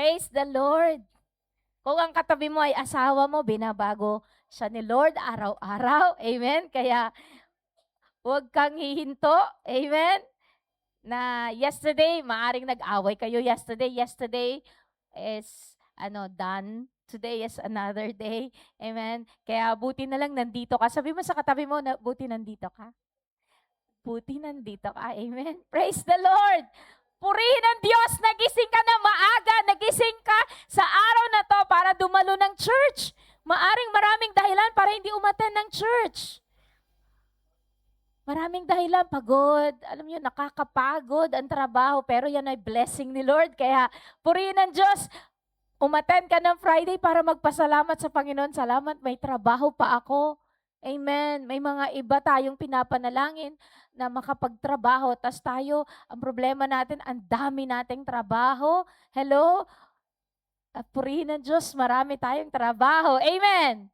Praise the Lord. Kung ang katabi mo ay asawa mo, binabago siya ni Lord araw-araw. Amen? Kaya huwag kang hihinto. Amen? Na yesterday, maaring nag-away kayo yesterday. Yesterday is done. Today is another day. Amen? Kaya buti na lang nandito ka. Sabi mo sa katabi mo, na, buti nandito ka. Buti nandito ka. Amen? Praise the Lord! Purihin ang Diyos, nagising ka na maaga, nagising ka sa araw na to para dumalo ng church. Maaring maraming dahilan para hindi umattend ng church. Maraming dahilan, pagod, alam niyo, nakakapagod ang trabaho, pero yan ay blessing ni Lord. Kaya purihin ang Diyos, umattend ka ng Friday para magpasalamat sa Panginoon. Salamat, may trabaho pa ako. Amen. May mga iba tayong pinapanalangin na makapagtrabaho. Tas tayo, ang problema natin, ang dami nating trabaho. Hello? At purihin ng Diyos, marami tayong trabaho. Amen.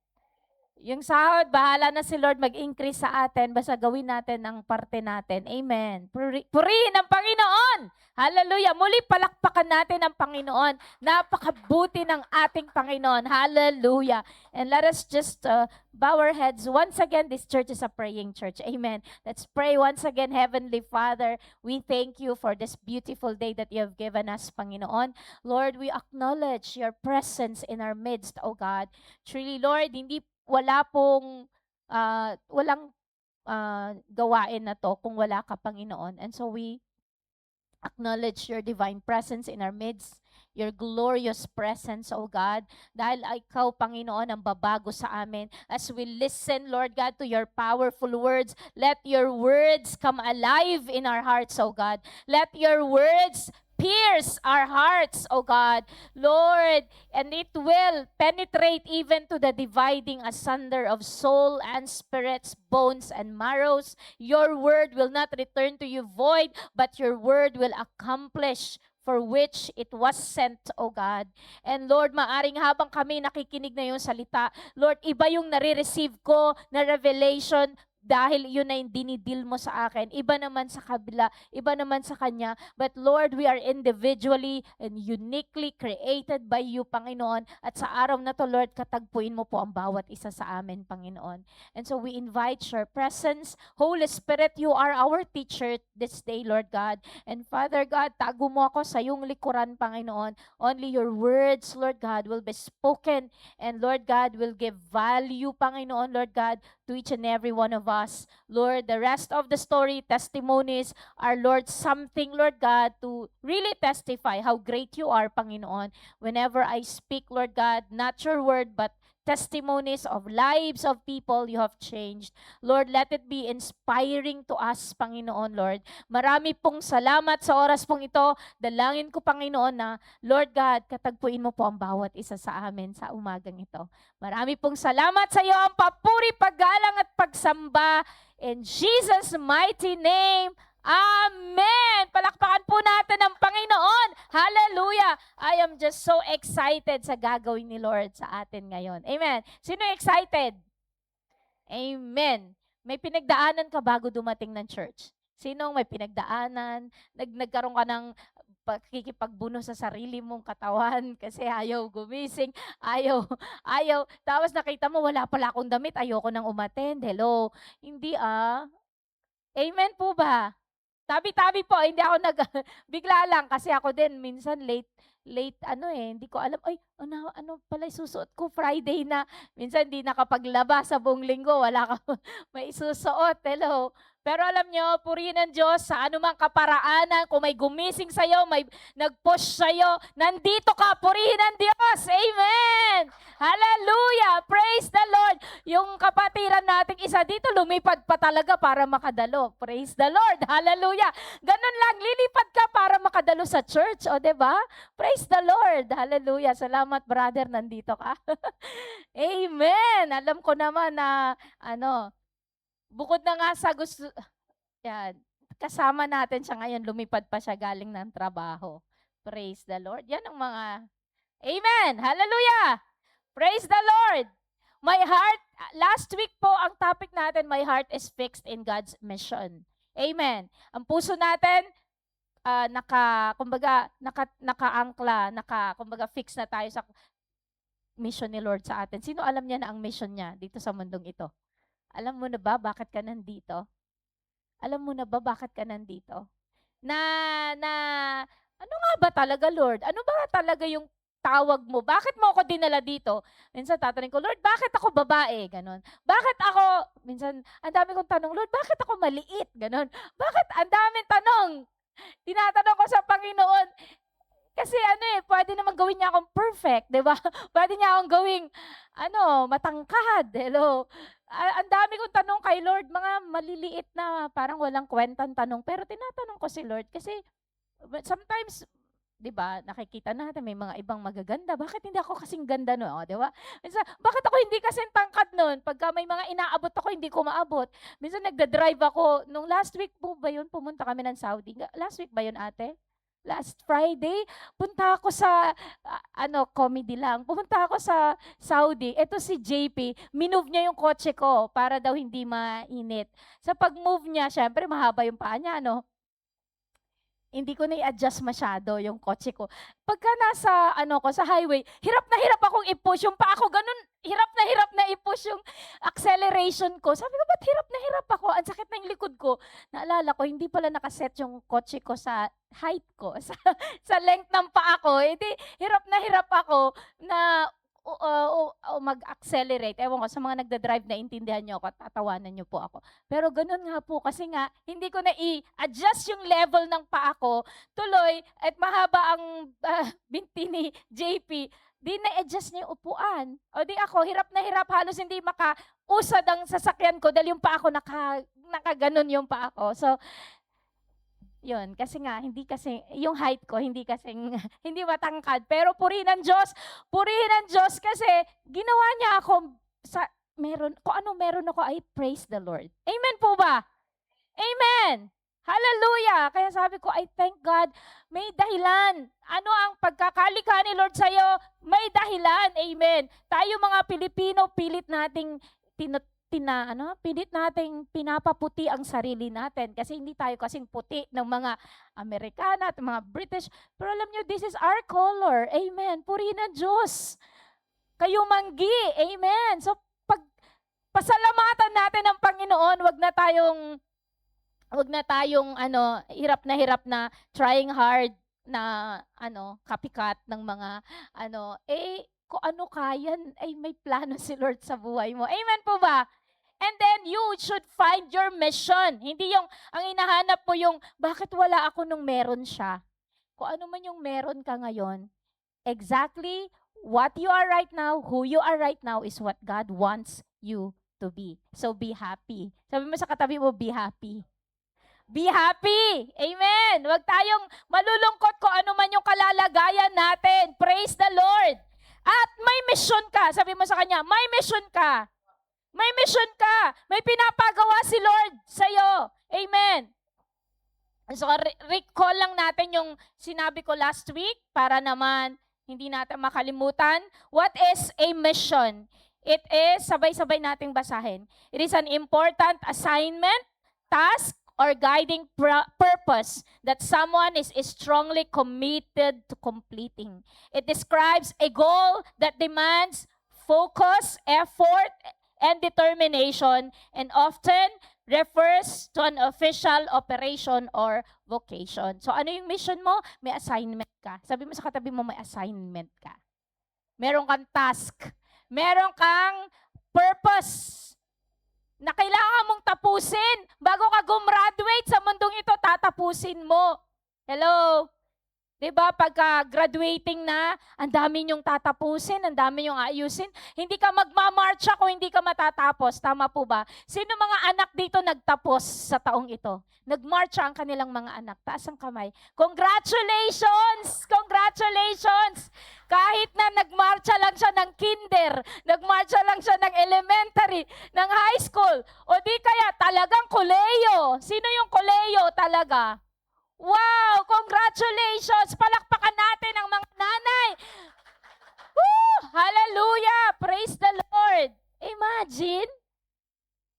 Yung sahod, bahala na si Lord mag-increase sa atin. Basta gawin natin ang parte natin. Amen. Purihin ang Panginoon. Hallelujah. Muli palakpakan natin ang Panginoon. Napakabuti ng ating Panginoon. Hallelujah. And let us just bow our heads. Once again, this church is a praying church. Amen. Let's pray once again. Heavenly Father, we thank you for this beautiful day that you have given us, Panginoon. Lord, we acknowledge your presence in our midst, O God. Truly, Lord, walang gawain na to kung wala ka, Panginoon. And so we acknowledge your divine presence in our midst, your glorious presence, O God, dahil ikaw, Panginoon, ang babago sa amin. As we listen, Lord God, to your powerful words, let your words come alive in our hearts, O God. Let your words pierce our hearts, O God, Lord, and it will penetrate even to the dividing asunder of soul and spirits, bones and marrows. Your word will not return to you void, but your word will accomplish for which it was sent, O God. And Lord, maaring habang kami nakikinig na yung salita, Lord, iba yung nare-receive ko na revelation dahil yun na yung dinidil mo sa akin. Iba naman sa kabila, iba naman sa kanya. But Lord, we are individually and uniquely created by you, Panginoon. At sa araw na to, Lord, katagpuin mo po ang bawat isa sa amin, Panginoon. And so we invite your presence. Holy Spirit, you are our teacher this day, Lord God. And Father God, tago mo ako sa iyong likuran, Panginoon. Only your words, Lord God, will be spoken. And Lord God, will give value, Panginoon, Lord God, to each and every one of us. Lord, the rest of the story, testimonies, are, Lord, something, Lord God, to really testify how great you are, Panginoon. Whenever I speak, Lord God, not your word, but testimonies of lives of people you have changed. Lord, let it be inspiring to us, Panginoon, Lord. Marami pong salamat sa oras pong ito. Dalangin ko, Panginoon, na, Lord God, katagpuin mo po ang bawat isa sa amin sa umagang ito. Marami pong salamat sa iyo, ang papuri, paggalang at pagsamba. In Jesus' mighty name, Amen! Palakpakan po natin ang Panginoon. Hallelujah! I am just so excited sa gagawin ni Lord sa atin ngayon. Amen! Sino excited? Amen! May pinagdaanan ka bago dumating ng church? Sinong may pinagdaanan? Nagkaroon ka ng pakikipagbuno sa sarili mong katawan kasi ayaw gumising, ayaw. Tapos nakita mo, wala pala akong damit, ayoko nang umattend. Hello? Hindi Amen po ba? Tabi-tabi po, hindi ako bigla lang kasi ako din minsan late hindi ko alam, ay, ano pala isusuot ko, Friday na. Minsan hindi nakapaglaba sa buong linggo, wala ka may isusuot, hello. Pero alam nyo, purihin ng Diyos sa anumang kaparaanan, kung may gumising sa'yo, may nag-push sa'yo, nandito ka, purihin ng Diyos, amen! Hallelujah! Praise the Lord! Yung kapatiran nating isa dito, lumipad pa talaga para makadalo. Praise the Lord! Hallelujah! Ganun lang, lilipad ka para makadalo sa church, o diba? Praise the Lord! Hallelujah! Salamat, brother, nandito ka. Amen! Alam ko naman na, bukod na nga sa gusto, yan, kasama natin siya ngayon, lumipad pa siya galing ng trabaho. Praise the Lord. Yan ang mga, amen! Hallelujah! Praise the Lord! My heart, last week po, ang topic natin, my heart is fixed in God's mission. Amen. Ang puso natin, kumbaga fix na tayo sa mission ni Lord sa atin. Sino alam niya na ang mission niya dito sa mundong ito? Alam mo na ba bakit ka nandito? Alam mo na ba bakit ka nandito? Na, na, ano nga ba talaga, Lord? Ano ba talaga yung tawag mo? Bakit mo ako dinala dito? Minsan tatanungin ko, Lord, bakit ako babae? Ganon. Bakit ako, minsan, ang dami kong tanong, Lord, bakit ako maliit? Ganon. Bakit ang daming tanong? Tinatanong ko sa Panginoon, kasi pwede naman gawin niya akong perfect, 'di ba? Pwede niya akong gawing matangkad. Hello. Ang dami kong tanong kay Lord, mga maliliit na parang walang kwentang tanong, pero tinatanong ko si Lord kasi sometimes 'di ba, nakikita natin may mga ibang magaganda. Bakit hindi ako kasing ganda no? 'Di ba? Minsan, bakit ako hindi kasing tangkad noon? Pagka may mga inaabot ako, hindi ko maabot. Minsan nagda-drive ako. Nung last week po ba 'yun? Pumunta kami ng Saudi. Last week ba 'yun, ate? Last Friday, punta ako sa, comedy lang. Pumunta ako sa Saudi. Ito si JP, minove niya yung kotse ko para daw hindi mainit. Sa pag-move niya, syempre mahaba yung paa niya, hindi ko na-i-adjust masyado yung kotse ko. Pagka nasa, sa highway, hirap na hirap akong i-push yung paa ko, ganun, hirap na i-push yung acceleration ko. Sabi ko, ba't hirap na hirap ako? Ang sakit na yung likod ko. Naalala ko, hindi pala nakaset yung kotse ko sa height ko, sa length ng paa ko. Hindi, hirap na hirap ako na mag-accelerate. Ewan ko, sa mga nagda-drive na intindihan nyo ako, tatawanan nyo po ako. Pero ganun nga po, kasi nga, hindi ko na i-adjust yung level ng paa ko. Tuloy, at mahaba ang binti ni JP, di na-adjust niya yung upuan. O di ako, hirap na hirap, halos hindi makausad ang sasakyan ko dahil yung paa ko, nakaganon yung paa ko. So, yun, kasi nga, yung height ko, hindi hindi matangkad. Pero purihin ng Diyos kasi ginawa niya ako kung ano meron ako, I praise the Lord. Amen po ba? Amen! Hallelujah! Kaya sabi ko, I thank God, may dahilan. Ano ang pagkakalikha ni Lord sa'yo? May dahilan. Amen. Tayo mga Pilipino, pilit nating pinapaputi ang sarili natin kasi hindi tayo kasing puti ng mga Amerikana at mga British. Pero alam nyo, this is our color. Amen. Purihin ng Diyos. Kayo manggi. Amen. So, pasalamatan natin ang Panginoon. Wag na tayong hirap na trying hard na copycat ng mga kung ano kaya, may plano si Lord sa buhay mo. Amen po ba? And then you should find your mission. Hindi ang hinahanap mo yung, bakit wala ako nung meron siya? Kung ano man yung meron ka ngayon, exactly what you are right now, who you are right now is what God wants you to be. So be happy. Sabi mo sa katabi mo, be happy. Be happy. Amen. Huwag tayong malulungkot kung ano man yung kalalagayan natin. Praise the Lord. At may mission ka. Sabi mo sa kanya, may mission ka. May mission ka. May pinapagawa si Lord sa'yo. Amen. So, recall lang natin yung sinabi ko last week para naman hindi natin makalimutan. What is a mission? It is, sabay-sabay nating basahin. It is an important assignment, task, or guiding purpose that someone is strongly committed to completing. It describes a goal that demands focus, effort, and determination, and often refers to an official operation or vocation. So ano yung mission mo? May assignment ka. Sabi mo sa katabi mo, may assignment ka. Meron kang task. Meron kang purpose na kailangan mong tapusin. Bago ka gumraduate sa mundong ito, tatapusin mo. Hello? Diba, pagka graduating na, ang dami niyong tatapusin, ang dami niyong ayusin. Hindi ka magmamarcha kung hindi ka matatapos. Tama po ba? Sino mga anak dito nagtapos sa taong ito? Nagmarcha ang kanilang mga anak. Taas ang kamay. Congratulations! Congratulations! Kahit na nagmarcha lang siya ng kinder, nagmarcha lang siya ng elementary, ng high school, o di kaya talagang koleyo. Sino yung koleyo talaga? Wow! Congratulations! Palakpakan natin ang mga nanay. Woo! Hallelujah! Praise the Lord! Imagine,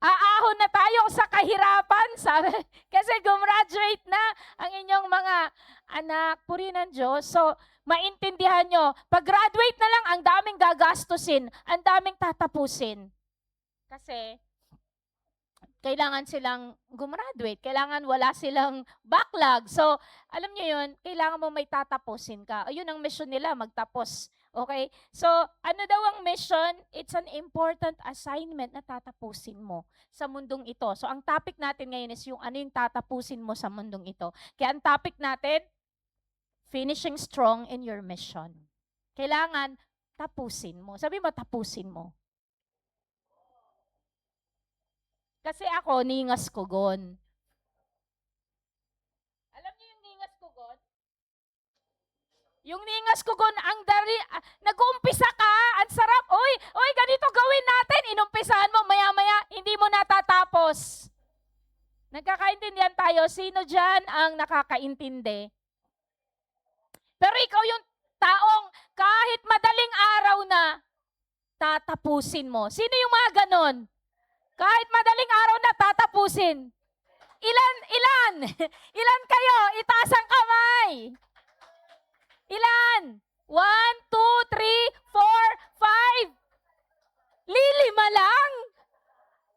Aahon na tayo sa kahirapan, sabi. Kasi gumraduate na ang inyong mga anak. Puri ng Diyos. So, maintindihan nyo, pag-graduate na lang, ang daming gagastusin, ang daming tatapusin. Kasi, kailangan silang gumraduate, kailangan wala silang backlog. So, alam nyo yun, kailangan mo may tatapusin ka. Ayun ang mission nila, magtapos. Okay? So, ano daw ang mission? It's an important assignment na tatapusin mo sa mundong ito. So, ang topic natin ngayon is yung ano yung tatapusin mo sa mundong ito. Kaya ang topic natin, finishing strong in your mission. Kailangan tapusin mo. Sabi mo, tapusin mo. Kasi ako, ningas kugon. Alam niyo yung ningas kugon? Yung ningas kugon, ang dari, nag-uumpisa ka, ang sarap. Oy, ganito gawin natin. Inumpisahan mo, maya-maya, hindi mo natatapos. Nagkakaintindihan tayo. Sino dyan ang nakakaintindi? Pero ikaw yung taong kahit madaling araw na, tatapusin mo. Sino yung mga ganon? Kahit madaling araw na tatapusin. Ilan? Ilan kayo? Itaas ang kamay. Ilan? 1, 2, 3, 4, 5. Lilima lang?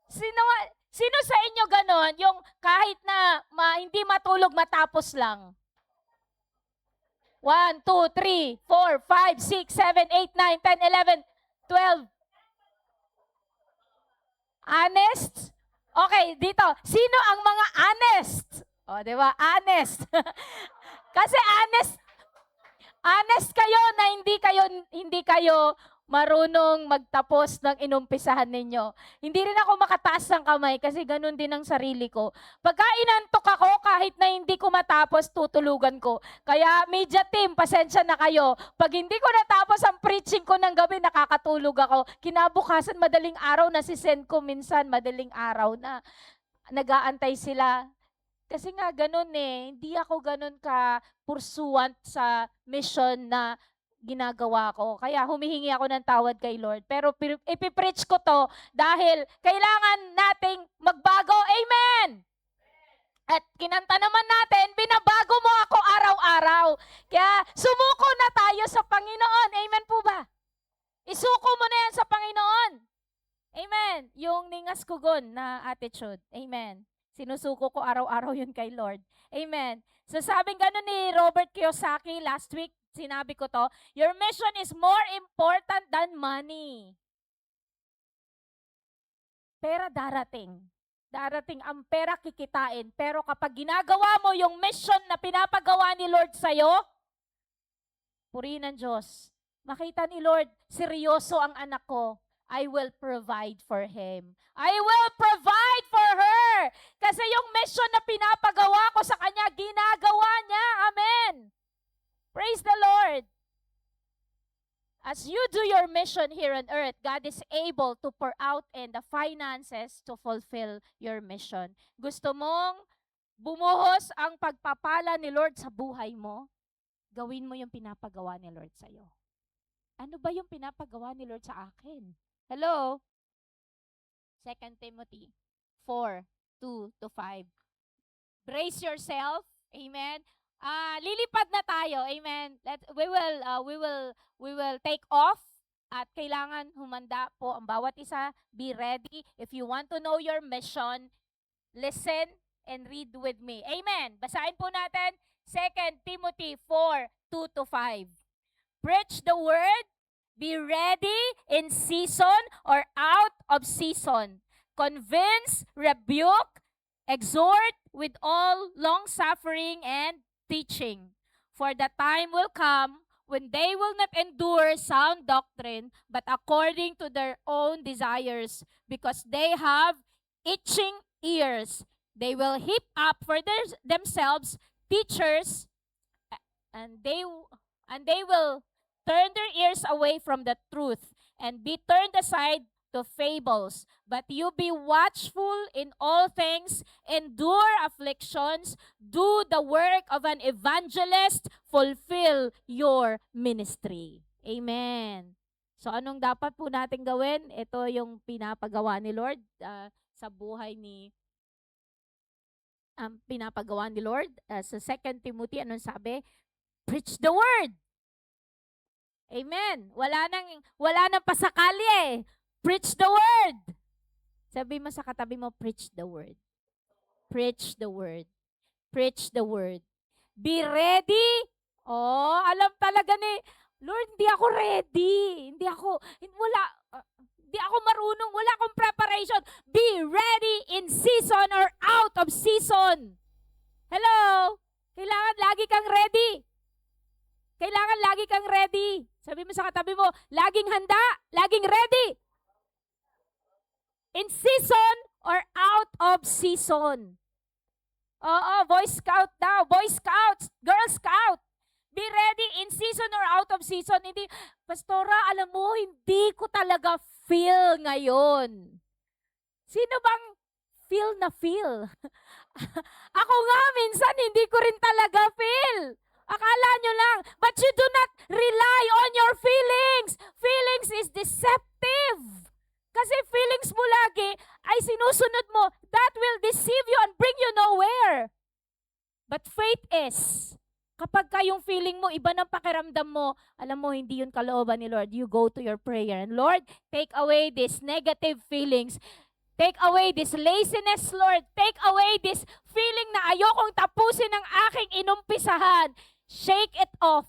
Sino sa inyo ganon? Yung kahit na hindi matulog, matapos lang. 1, 2, 3, 4, 5, 6, 7, 8, 9, 10, 11, 12. Honest? Okay, dito. Sino ang mga honest? O, di ba? Honest. Kasi honest kayo na hindi kayo marunong magtapos ng inumpisahan ninyo. Hindi rin ako makataas ng kamay kasi ganun din ang sarili ko. Pagka inantok ako, kahit na hindi ko matapos, tutulugan ko. Kaya media team, pasensya na kayo. Pag hindi ko natapos ang preaching ko ng gabi, nakakatulog ako. Kinabukasan, madaling araw na send ko minsan, madaling araw na. Nag-aantay sila. Kasi nga ganun hindi ako ganun ka pursuant sa mission na ginagawa ko. Kaya humihingi ako ng tawad kay Lord. Pero ipipreach ko to dahil kailangan nating magbago. Amen! At kinanta naman natin, binabago mo ako araw-araw. Kaya sumuko na tayo sa Panginoon. Amen po ba? Isuko mo na yan sa Panginoon. Amen. Yung ningas kugon na attitude. Amen. Sinusuko ko araw-araw yun kay Lord. Amen. So sabing gano'n ni Robert Kiyosaki last week, sinabi ko to, your mission is more important than money. Pera darating. Darating ang pera kikitain. Pero kapag ginagawa mo yung mission na pinapagawa ni Lord sa'yo, purihin ng Diyos. Makita ni Lord, seryoso ang anak ko. I will provide for him. I will provide for her. Kasi yung mission na pinapagawa ko sa kanya, ginagawa niya. Amen. Praise the Lord. As you do your mission here on earth, God is able to pour out in the finances to fulfill your mission. Gusto mong bumuhos ang pagpapala ni Lord sa buhay mo? Gawin mo yung pinapagawa ni Lord sa'yo. Ano ba yung pinapagawa ni Lord sa akin? Hello? 2 Timothy 4:2-5. Brace yourself. Amen. Lilipad na tayo. Amen. We will take off at kailangan humanda po ang bawat isa. Be ready. If you want to know your mission, listen and read with me. Amen. Basahin po natin 2 Timothy 4:2-5. Preach the word. Be ready in season or out of season. Convince, rebuke, exhort with all long-suffering and teaching. For the time will come when they will not endure sound doctrine, but according to their own desires, because they have itching ears. They will heap up for themselves teachers, and they will turn their ears away from the truth and be turned aside to fables. But you be watchful in all things, endure afflictions, do the work of an evangelist, fulfill your ministry. Amen. So anong dapat po natin gawin? Ito yung pinapagawa ni Lord sa buhay ni pinapagawa ni Lord. Sa 2 Timothy, anong sabi? Preach the word. Amen. Wala nang pasakali eh. Preach the word. Sabi mo sa katabi mo, preach the word. Preach the word. Preach the word. Be ready. Oh, alam talaga ni Lord, hindi ako ready. Hindi ako marunong, wala akong preparation. Be ready in season or out of season. Hello? Kailangan lagi kang ready. Kailangan lagi kang ready. Sabi mo sa katabi mo, laging handa, laging ready. In season or out of season. Oo, Boy Scout daw. Boy Scouts, Girl Scout. Be ready in season or out of season. Hindi, Pastora, alam mo, hindi ko talaga feel ngayon. Sino bang feel na feel? Ako nga, minsan hindi ko rin talaga feel. Akala nyo lang. But you do not rely on your feelings. Feelings is deceptive. Kasi feelings mo lagi ay sinusunod mo. That will deceive you and bring you nowhere. But faith is, kapag yung feeling mo, iba ng pakiramdam mo, alam mo, hindi yun kalooban ni Lord. You go to your prayer. And Lord, take away these negative feelings. Take away this laziness, Lord. Take away this feeling na ayokong tapusin ang aking inumpisahan. Shake it off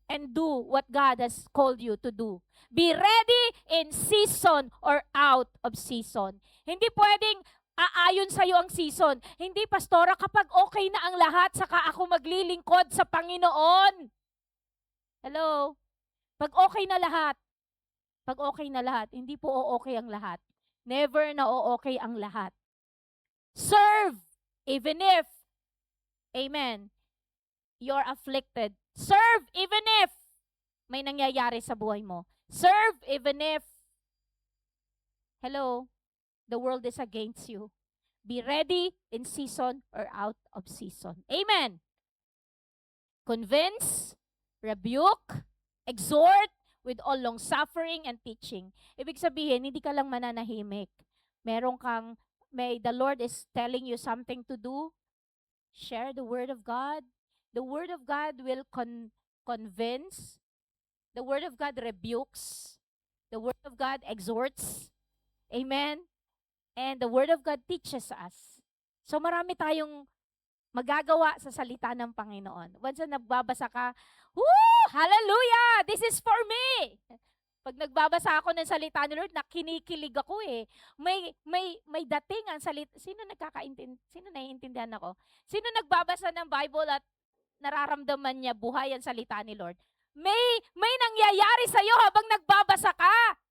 and do what God has called you to do. Be ready in season or out of season. Hindi pwedeng aayon sa'yo ang season. Hindi, Pastora, kapag okay na ang lahat, saka ako maglilingkod sa Panginoon. Hello? Pag okay na lahat, hindi po okay ang lahat. Never na okay ang lahat. Serve, even if, amen, you're afflicted. Serve, even if may nangyayari sa buhay mo. Serve, even if, hello, the world is against you. Be ready in season or out of season. Amen. Convince, rebuke, exhort with all long suffering and teaching. Ibig sabihin, hindi ka lang mananahimik. The Lord is telling you something to do. Share the word of God. The word of God will convince. The word of God rebukes. The word of God exhorts. Amen. And the word of God teaches us. So marami tayong magagawa sa salita ng Panginoon. Once na nagbabasa ka, woo! Hallelujah! This is for me! Pag nagbabasa ako ng salita ni Lord, nakinikilig ako eh. May dating ang salita. Sino naiintindihan ako? Sino nagbabasa ng Bible at nararamdaman niya buhay ang salita ni Lord? May nangyayari sa iyo habang nagbabasa ka.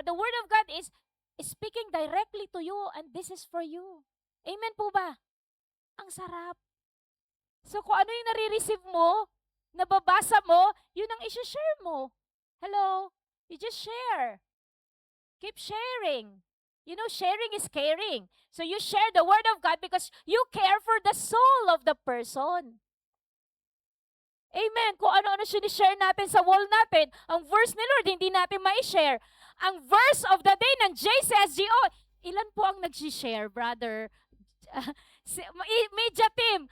The word of God is speaking directly to you and this is for you. Amen po ba? Ang sarap. So kung ano yung nare-receive mo, nababasa mo, yun ang isi-share mo. Hello? You just share. Keep sharing. You know, sharing is caring. So you share the word of God because you care for the soul of the person. Amen. Kung ano-ano sinishare natin sa wall natin, ang verse ni Lord, hindi natin ma-share. Ang verse of the day ng JCSGO, ilan po ang nag-share, brother? Media team,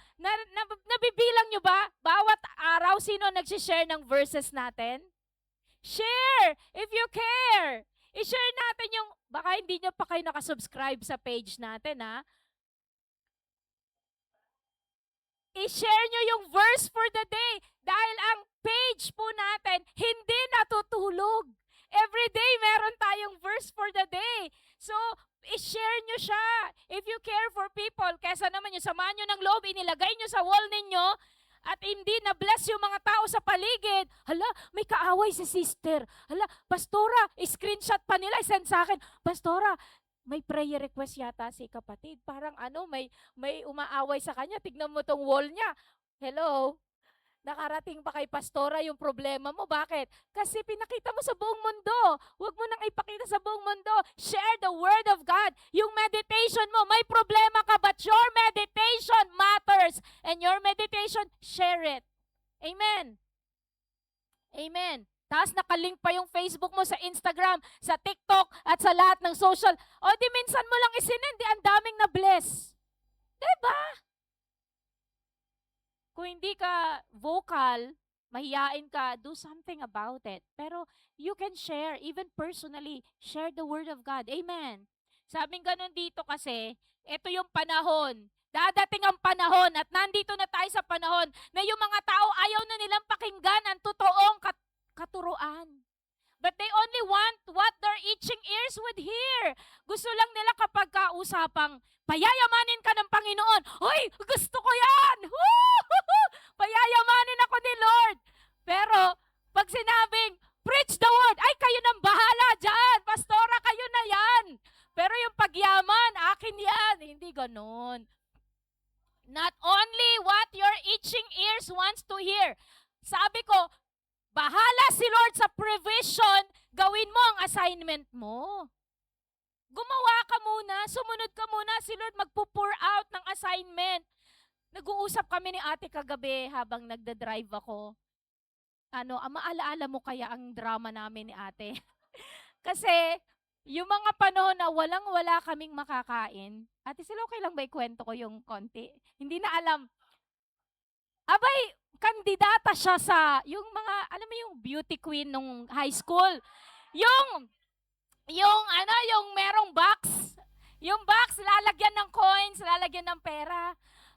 nabibilang nyo ba? Bawat araw, sino nag-share ng verses natin? Share! If you care! I-share natin yung, baka hindi nyo pa kayo nakasubscribe sa page natin, ha? I-share nyo yung verse for the day dahil ang page po natin hindi natutulog. Every day meron tayong verse for the day. So, i-share nyo siya. If you care for people, kesa naman yung samahan nyo ng loob, inilagay nyo sa wall ninyo, at hindi na-bless yung mga tao sa paligid. Hala, may kaaway si sister. Hala, Pastora, screenshot pa nila, send sa akin. Pastora, may prayer request yata si kapatid. Parang may umaaway sa kanya. Tignan mo tong wall niya. Hello? Nakarating pa kay Pastora yung problema mo. Bakit? Kasi pinakita mo sa buong mundo. Huwag mo nang ipakita sa buong mundo. Share the word of God. Yung meditation mo, may problema ka, but your meditation matters. And your meditation, share it. Amen. Amen. Tapos nakalink pa yung Facebook mo sa Instagram, sa TikTok, at sa lahat ng social. O di minsan mo lang isinend, di ang daming na-bless. Diba? Kung hindi ka vocal, mahiyain ka, do something about it. Pero you can share, even personally, share the word of God. Amen. Sabing ganun dito kasi, ito yung panahon. Dadating ang panahon at nandito na tayo sa panahon na yung mga tao ayaw na nilang pakinggan ang totoong katuruan. But they only want what their itching ears would hear. Gusto lang nila kapag kausapang, payayamanin ka ng Panginoon. Hoy, gusto ko yan! Payayamanin ako ni Lord. Pero, pag sinabing, preach the word, ay kayo nang bahala dyan. Pastora, kayo na yan. Pero yung pagyaman, akin yan. Hindi ganun. Not only what your itching ears wants to hear. Sabi ko, bahala si Lord sa provision, gawin mo ang assignment mo. Gumawa ka muna, sumunod ka muna, si Lord magpo-pour out ng assignment. Nag-uusap kami ni ate kagabi habang nagda-drive ako. Maalaala mo kaya ang drama namin ni ate? Kasi, yung mga panahon na walang-wala kaming makakain, ate sila okay lang ba ikwento ko yung konti? Hindi na alam. Abay, kandidata siya sa, yung mga, alam mo yung beauty queen nung high school. Yung merong box. Yung box, lalagyan ng coins, lalagyan ng pera.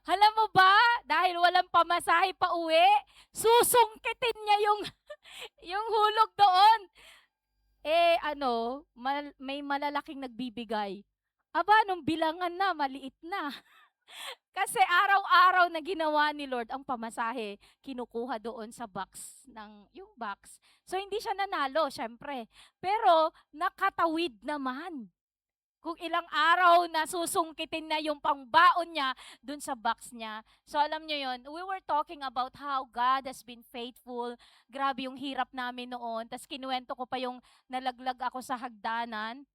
Alam mo ba, dahil walang pamasahe pa uwi, susungkitin niya yung hulog doon. May malalaking nagbibigay. Aba, nung bilangan na, maliit na. Kasi araw-araw na ginawa ni Lord ang pamasahe, kinukuha doon sa box, yung box. So, hindi siya nanalo, syempre. Pero, nakatawid naman. Kung ilang araw na susungkitin na yung pangbaon niya doon sa box niya. So, alam niyo yon, we were talking about how God has been faithful. Grabe yung hirap namin noon. Tapos, kinuwento ko pa yung nalaglag ako sa hagdanan.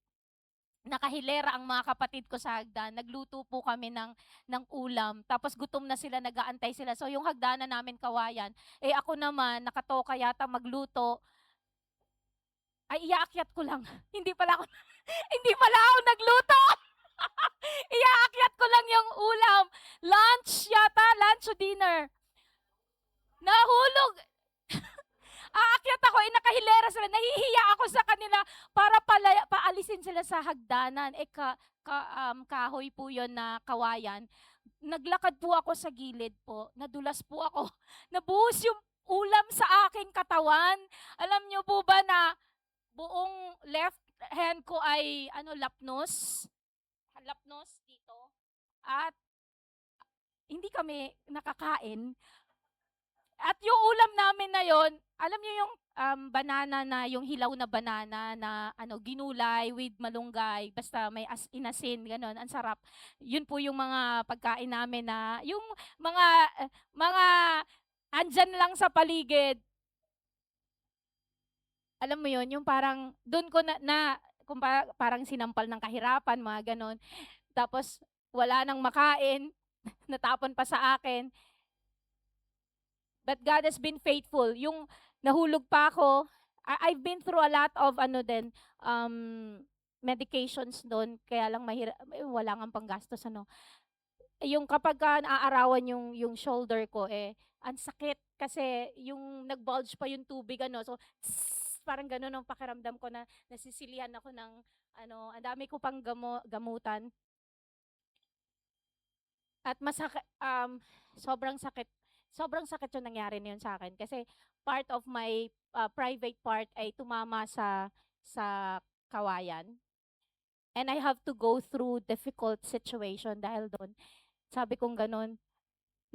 Nakahilera ang mga kapatid ko sa hagdan. Nagluto po kami ng ulam. Tapos gutom na sila, nag-aantay sila. So yung hagdanan namin kawayan. Ako naman, nakatoka yata magluto. Ay, iaakyat ko lang. hindi pala ako nagluto. Iaakyat ko lang yung ulam. Lunch o dinner. Nahulog. Aakyat ako, nakahilera sila. Nahihiya ako sa kanila para paalisin sila sa hagdanan. Kahoy po yon na kawayan. Naglakad po ako sa gilid po. Nadulas po ako. Nabuhos yung ulam sa aking katawan. Alam niyo po ba na buong left hand ko ay lapnos? Lapnos dito. At hindi kami nakakain. At yung ulam namin na yon, alam niyo yung banana na, yung hilaw na banana na ginulay with malunggay, basta may inasin, gano'n, ang sarap. Yun po yung mga pagkain namin na, yung mga andyan lang sa paligid. Alam mo yun, yung parang, doon ko parang sinampal ng kahirapan, mga gano'n. Tapos, wala nang makain, natapon pa sa akin. But God has been faithful. Yung nahulog pa ako, I've been through a lot of medications doon, kaya lang wala nga panggastos Yung kapag naaarawan yung shoulder ko ang sakit kasi yung nag-bulge pa yung tubig So parang gano'n ang pakiramdam ko na nasisilihan ako ng ang dami ko pang gamutan. At sobrang sakit yung nangyari na yun sa akin. Kasi part of my private part ay tumama sa kawayan. And I have to go through difficult situation dahil doon. Sabi kong ganun,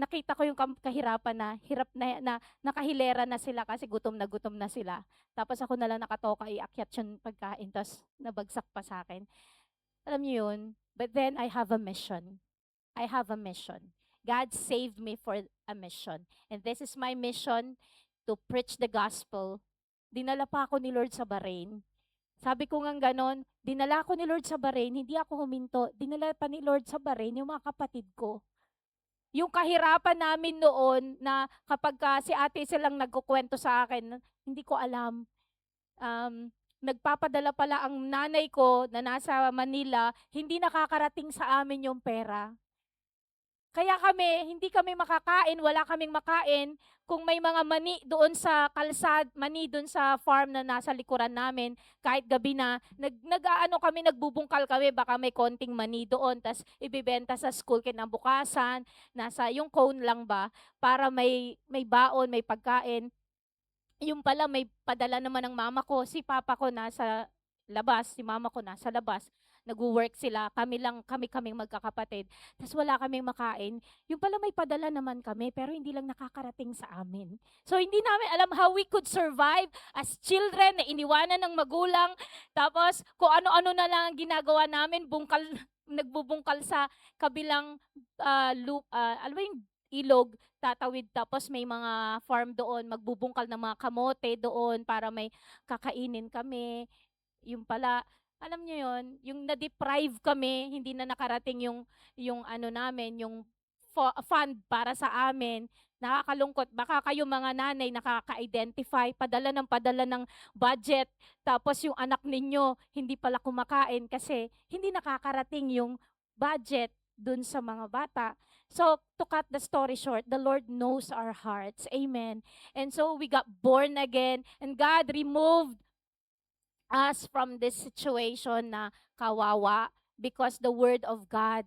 nakita ko yung kahirapan na, hirap na nakahilera na sila kasi gutom na sila. Tapos ako na lang nakatoka, iakyat yung pagkain, tapos nabagsak pa sa akin. Alam niyo yun? But then I have a mission. God saved me for a mission. And this is my mission, to preach the gospel. Dinala pa ako ni Lord sa Bahrain. Sabi ko nga ganon, dinala ako ni Lord sa Bahrain, hindi ako huminto. Dinala pa ni Lord sa Bahrain yung mga kapatid ko. Yung kahirapan namin noon na kapag si ate silang nagkukwento sa akin, hindi ko alam. nagpapadala pala ang nanay ko na nasa Manila, hindi nakakarating sa amin yung pera. Kaya hindi kami makakain, wala kaming makain. Kung may mga mani doon sa mani doon sa farm na nasa likuran namin, kahit gabi na, nag-aano kami, nagbubungkal kami, baka may konting mani doon, tas ibibenta sa school kinabukasan, nasa yung cone lang ba, para may baon, may pagkain. Yung pala may padala naman ng mama ko, si papa ko nasa labas, si mama ko nasa labas. Nagwo-work sila, kaming magkakapatid. Tapos wala kaming makain. Yung pala may padala naman kami, pero hindi lang nakakarating sa amin. So hindi namin alam how we could survive as children na iniwanan ng magulang. Tapos kung ano-ano na lang ang ginagawa namin, nagbubungkal sa kabilang alam mo yung ilog, tatawid, tapos may mga farm doon, magbubungkal ng mga kamote doon para may kakainin kami. Yung pala, alam nyo yon, yung na-deprive kami, hindi na nakarating yung ano namin, yung fund para sa amin. Nakakalungkot. Baka kayo mga nanay nakaka-identify, padala ng budget, tapos yung anak ninyo hindi pala kumakain kasi hindi nakakarating yung budget dun sa mga bata. So, to cut the story short, the Lord knows our hearts. Amen. And so, we got born again, and God removed us from this situation na kawawa because the Word of God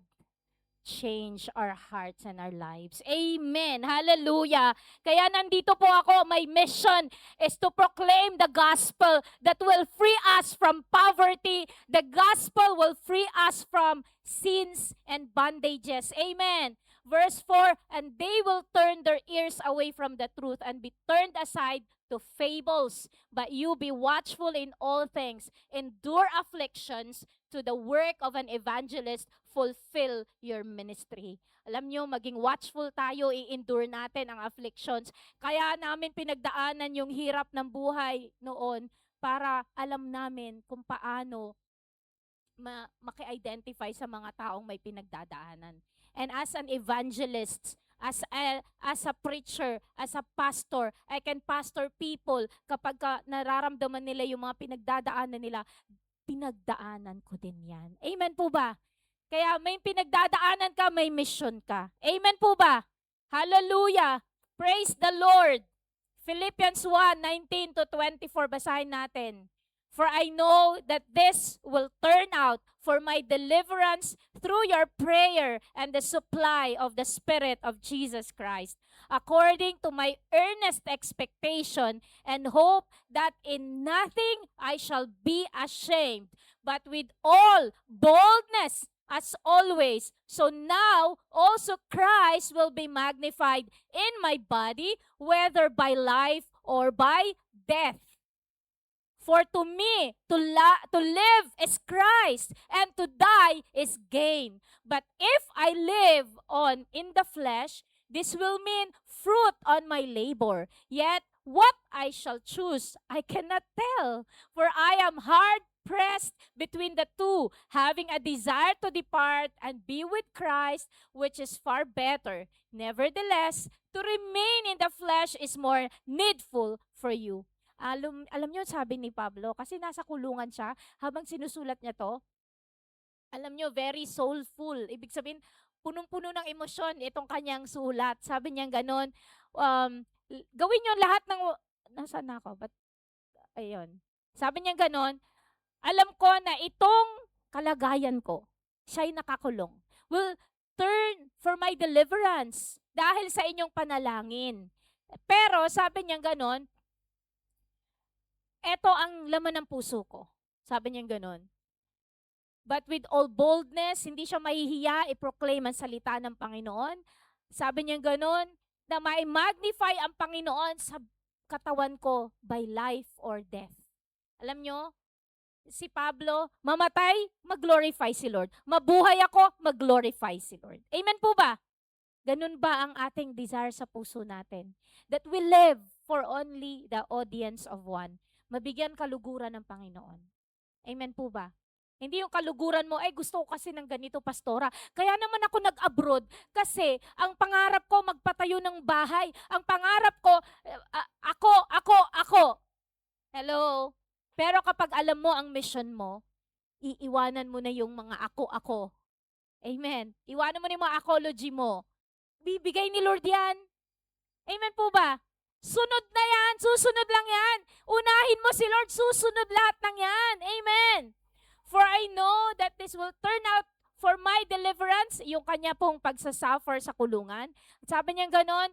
change our hearts and our lives. Amen. Hallelujah. Kaya nandito po ako, my mission is to proclaim the gospel that will free us from poverty. The gospel will free us from sins and bondages. Amen. Verse 4, and they will turn their ears away from the truth and be turned aside to fables. But you be watchful in all things, endure afflictions, to the work of an evangelist, fulfill your ministry. Alam nyo, maging watchful tayo, i-endure natin ang afflictions. Kaya namin pinagdaanan yung hirap ng buhay noon para alam namin kung paano maki-identify sa mga taong may pinagdadaanan. And as an evangelist, as a preacher, as a pastor, I can pastor people kapag nararamdaman nila yung mga pinagdadaanan nila. Pinagdaanan ko din yan. Amen po ba? Kaya may pinagdadaanan ka, may mission ka. Amen po ba? Hallelujah! Praise the Lord! Philippians 1:19 to 24, basahin natin. For I know that this will turn out for my deliverance through your prayer and the supply of the Spirit of Jesus Christ, according to my earnest expectation and hope that in nothing I shall be ashamed, but with all boldness as always. So now also Christ will be magnified in my body, whether by life or by death. For to me, to live is Christ, and to die is gain. But if I live on in the flesh, this will mean fruit on my labor. Yet what I shall choose, I cannot tell. For I am hard pressed between the two, having a desire to depart and be with Christ, which is far better. Nevertheless, to remain in the flesh is more needful for you. Alam nyo, sabi ni Pablo, kasi nasa kulungan siya, habang sinusulat niya to, alam nyo, very soulful. Ibig sabihin, punong-puno ng emosyon itong kanyang sulat. Sabi niya ganon, gawin nyo lahat ng, nasaan na ako? Ayun. Sabi niya ganon, alam ko na itong kalagayan ko, siya'y nakakulong, will turn for my deliverance dahil sa inyong panalangin. Pero sabi niya ganon, eto ang laman ng puso ko. Sabi niya ganon. But with all boldness, hindi siya mahihiya i-proclaim ang salita ng Panginoon. Sabi niya ganon, na ma-magnify ang Panginoon sa katawan ko by life or death. Alam nyo, si Pablo, mamatay, mag-glorify si Lord. Mabuhay ako, mag-glorify si Lord. Amen po ba? Ganun ba ang ating desire sa puso natin? That we live for only the audience of one. Mabigyan kaluguran ng Panginoon. Amen po ba? Hindi yung kaluguran mo, ay gusto ko kasi ng ganito, pastora. Kaya naman ako nag-abroad kasi ang pangarap ko magpatayo ng bahay. Ang pangarap ko, ako. Hello? Pero kapag alam mo ang mission mo, iiwanan mo na yung mga ako-ako. Amen. Iwanan mo na yung mga apology mo. Bibigay ni Lord yan. Amen po ba? Sunod na yan. Susunod lang yan. Unahin mo si Lord. Susunod lahat ng yan. Amen. For I know that this will turn out for my deliverance, yung kanya pong pagsasuffer sa kulungan. Sabi niya ganon,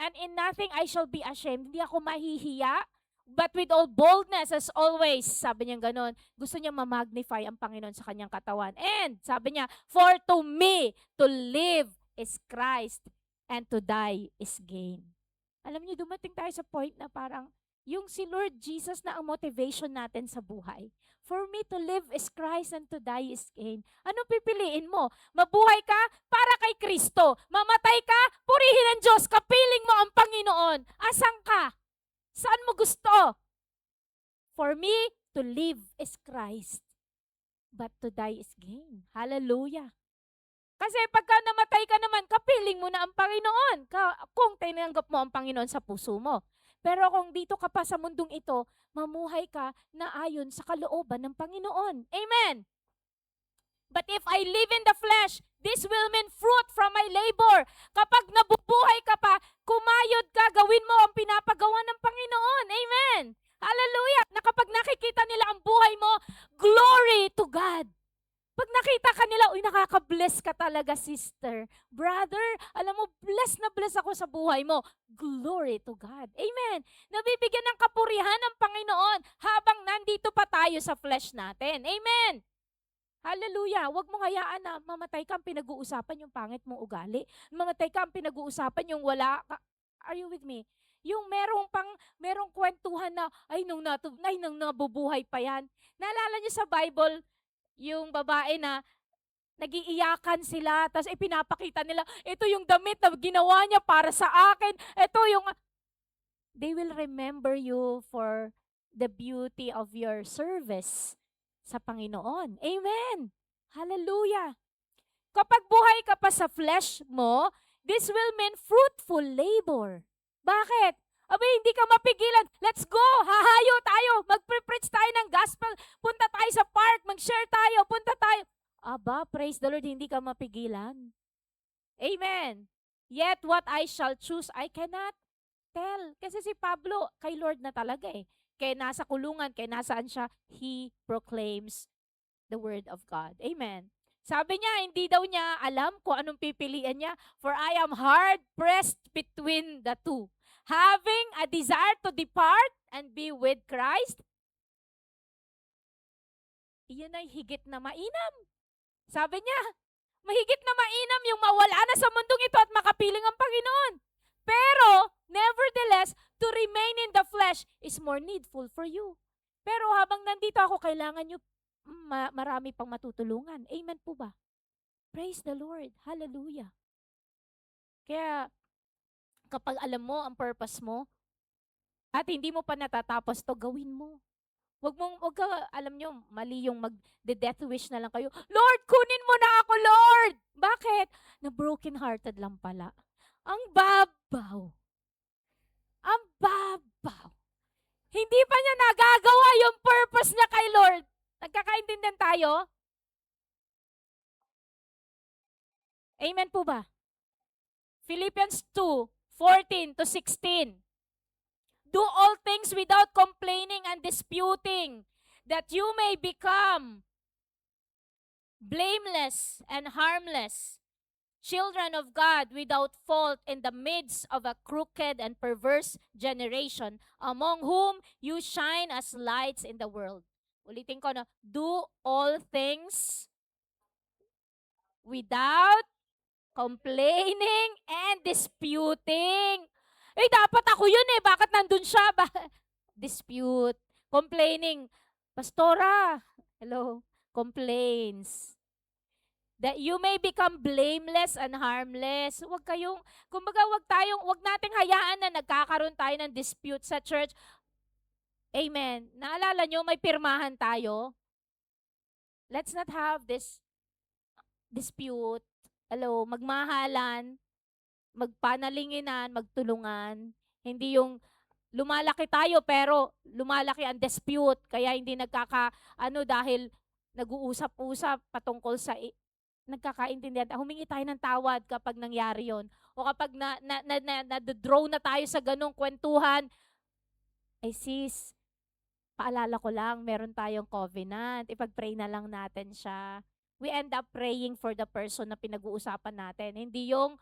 and in nothing I shall be ashamed. Hindi ako mahihiya, but with all boldness as always. Sabi niya ganon, gusto niya ma-magnify ang Panginoon sa kanyang katawan. And sabi niya, for to me, to live is Christ, and to die is gain. Alam niyo, dumating tayo sa point na parang, yung si Lord Jesus na ang motivation natin sa buhay. For me to live is Christ and to die is gain. Anong pipiliin mo? Mabuhay ka para kay Kristo. Mamatay ka, purihin ang Diyos. Kapiling mo ang Panginoon. Asan ka? Saan mo gusto? For me, to live is Christ. But to die is gain. Hallelujah. Kasi pagka namatay ka naman, kapiling mo na ang Panginoon. Kung tinanggap mo ang Panginoon sa puso mo. Pero kung dito ka pa sa mundong ito, mamuhay ka na ayon sa kalooban ng Panginoon. Amen! But if I live in the flesh, this will mean fruit from my labor. Kapag nabubuhay ka pa, kumayod ka, gawin mo ang pinapagawa ng Panginoon. Amen! Hallelujah! Na kapag nakikita nila ang buhay mo, glory to God. Pag nakita ka nila, uy, nakaka-bless ka talaga, sister. Brother, alam mo, bless na bless ako sa buhay mo. Glory to God. Amen. Nabibigyan ng kapurihan ng Panginoon habang nandito pa tayo sa flesh natin. Amen. Hallelujah. Huwag mo hayaan na mamatay ka ang pinag-uusapan yung pangit mong ugali. Mamatay ka ang pinag-uusapan yung wala ka. Are you with me? Yung merong kwentuhan na, nung nabubuhay pa yan. Naalala niyo sa Bible, yung babae na nagiiyakan sila, tapos ipinapakita nila, ito yung damit na ginawa niya para sa akin, ito yung, they will remember you for the beauty of your service sa Panginoon. Amen! Hallelujah! Kapag buhay ka pa sa flesh mo, this will mean fruitful labor. Bakit? Abay, hindi ka mapigilan. Let's go! Hahayo tayo! Magpre-preach tayo ng gospel. Punta tayo sa park. Mag-share tayo. Punta tayo. Aba, praise the Lord, hindi ka mapigilan. Amen. Yet what I shall choose, I cannot tell. Kasi si Pablo, kay Lord na talaga eh. Kaya nasa kulungan, kaya nasaan siya, he proclaims the word of God. Amen. Sabi niya, hindi daw niya alam kung anong pipilian niya. For I am hard-pressed between the two. Having a desire to depart and be with Christ, iyan ay higit na mainam. Sabi niya, mahigit na mainam yung mawala na sa mundong ito at makapiling ang Panginoon. Pero, nevertheless, to remain in the flesh is more needful for you. Pero habang nandito ako, kailangan nyo marami pang matutulungan. Amen po ba? Praise the Lord. Hallelujah. Kaya, kapag alam mo ang purpose mo, at hindi mo pa natatapos to, gawin mo. Wag ka, alam nyo, mali yung mag-death wish na lang kayo. Lord, kunin mo na ako, Lord! Bakit? Na broken-hearted lang pala. Ang babaw. Ang babaw. Hindi pa niya nagagawa yung purpose niya kay Lord. Nagkakaintindihan tayo? Amen po ba? Philippians 2:14-16. Do all things without complaining and disputing, that you may become blameless and harmless, children of God without fault in the midst of a crooked and perverse generation, among whom you shine as lights in the world. Ulitin ko na, do all things without complaining and disputing. Dapat ako yun eh. Bakit nandun siya? Dispute. Complaining. Pastora. Hello. Complains. That you may become blameless and harmless. Huwag nating hayaan na nagkakaroon tayo ng dispute sa church. Amen. Naalala nyo, may pirmahan tayo. Let's not have this dispute. Hello, magmahalan, magpanalinginan, magtulungan. Hindi yung lumalaki tayo pero lumalaki ang dispute kaya hindi dahil nag-uusap-usap patungkol sa nagkakaintindihan. Humingi tayo ng tawad kapag nangyari 'yon. O kapag na-draw na tayo sa ganung kwentuhan, ay sis, paalala ko lang, meron tayong covenant. Ipag-pray na lang natin siya. We end up praying for the person na pinag-uusapan natin. Hindi yung,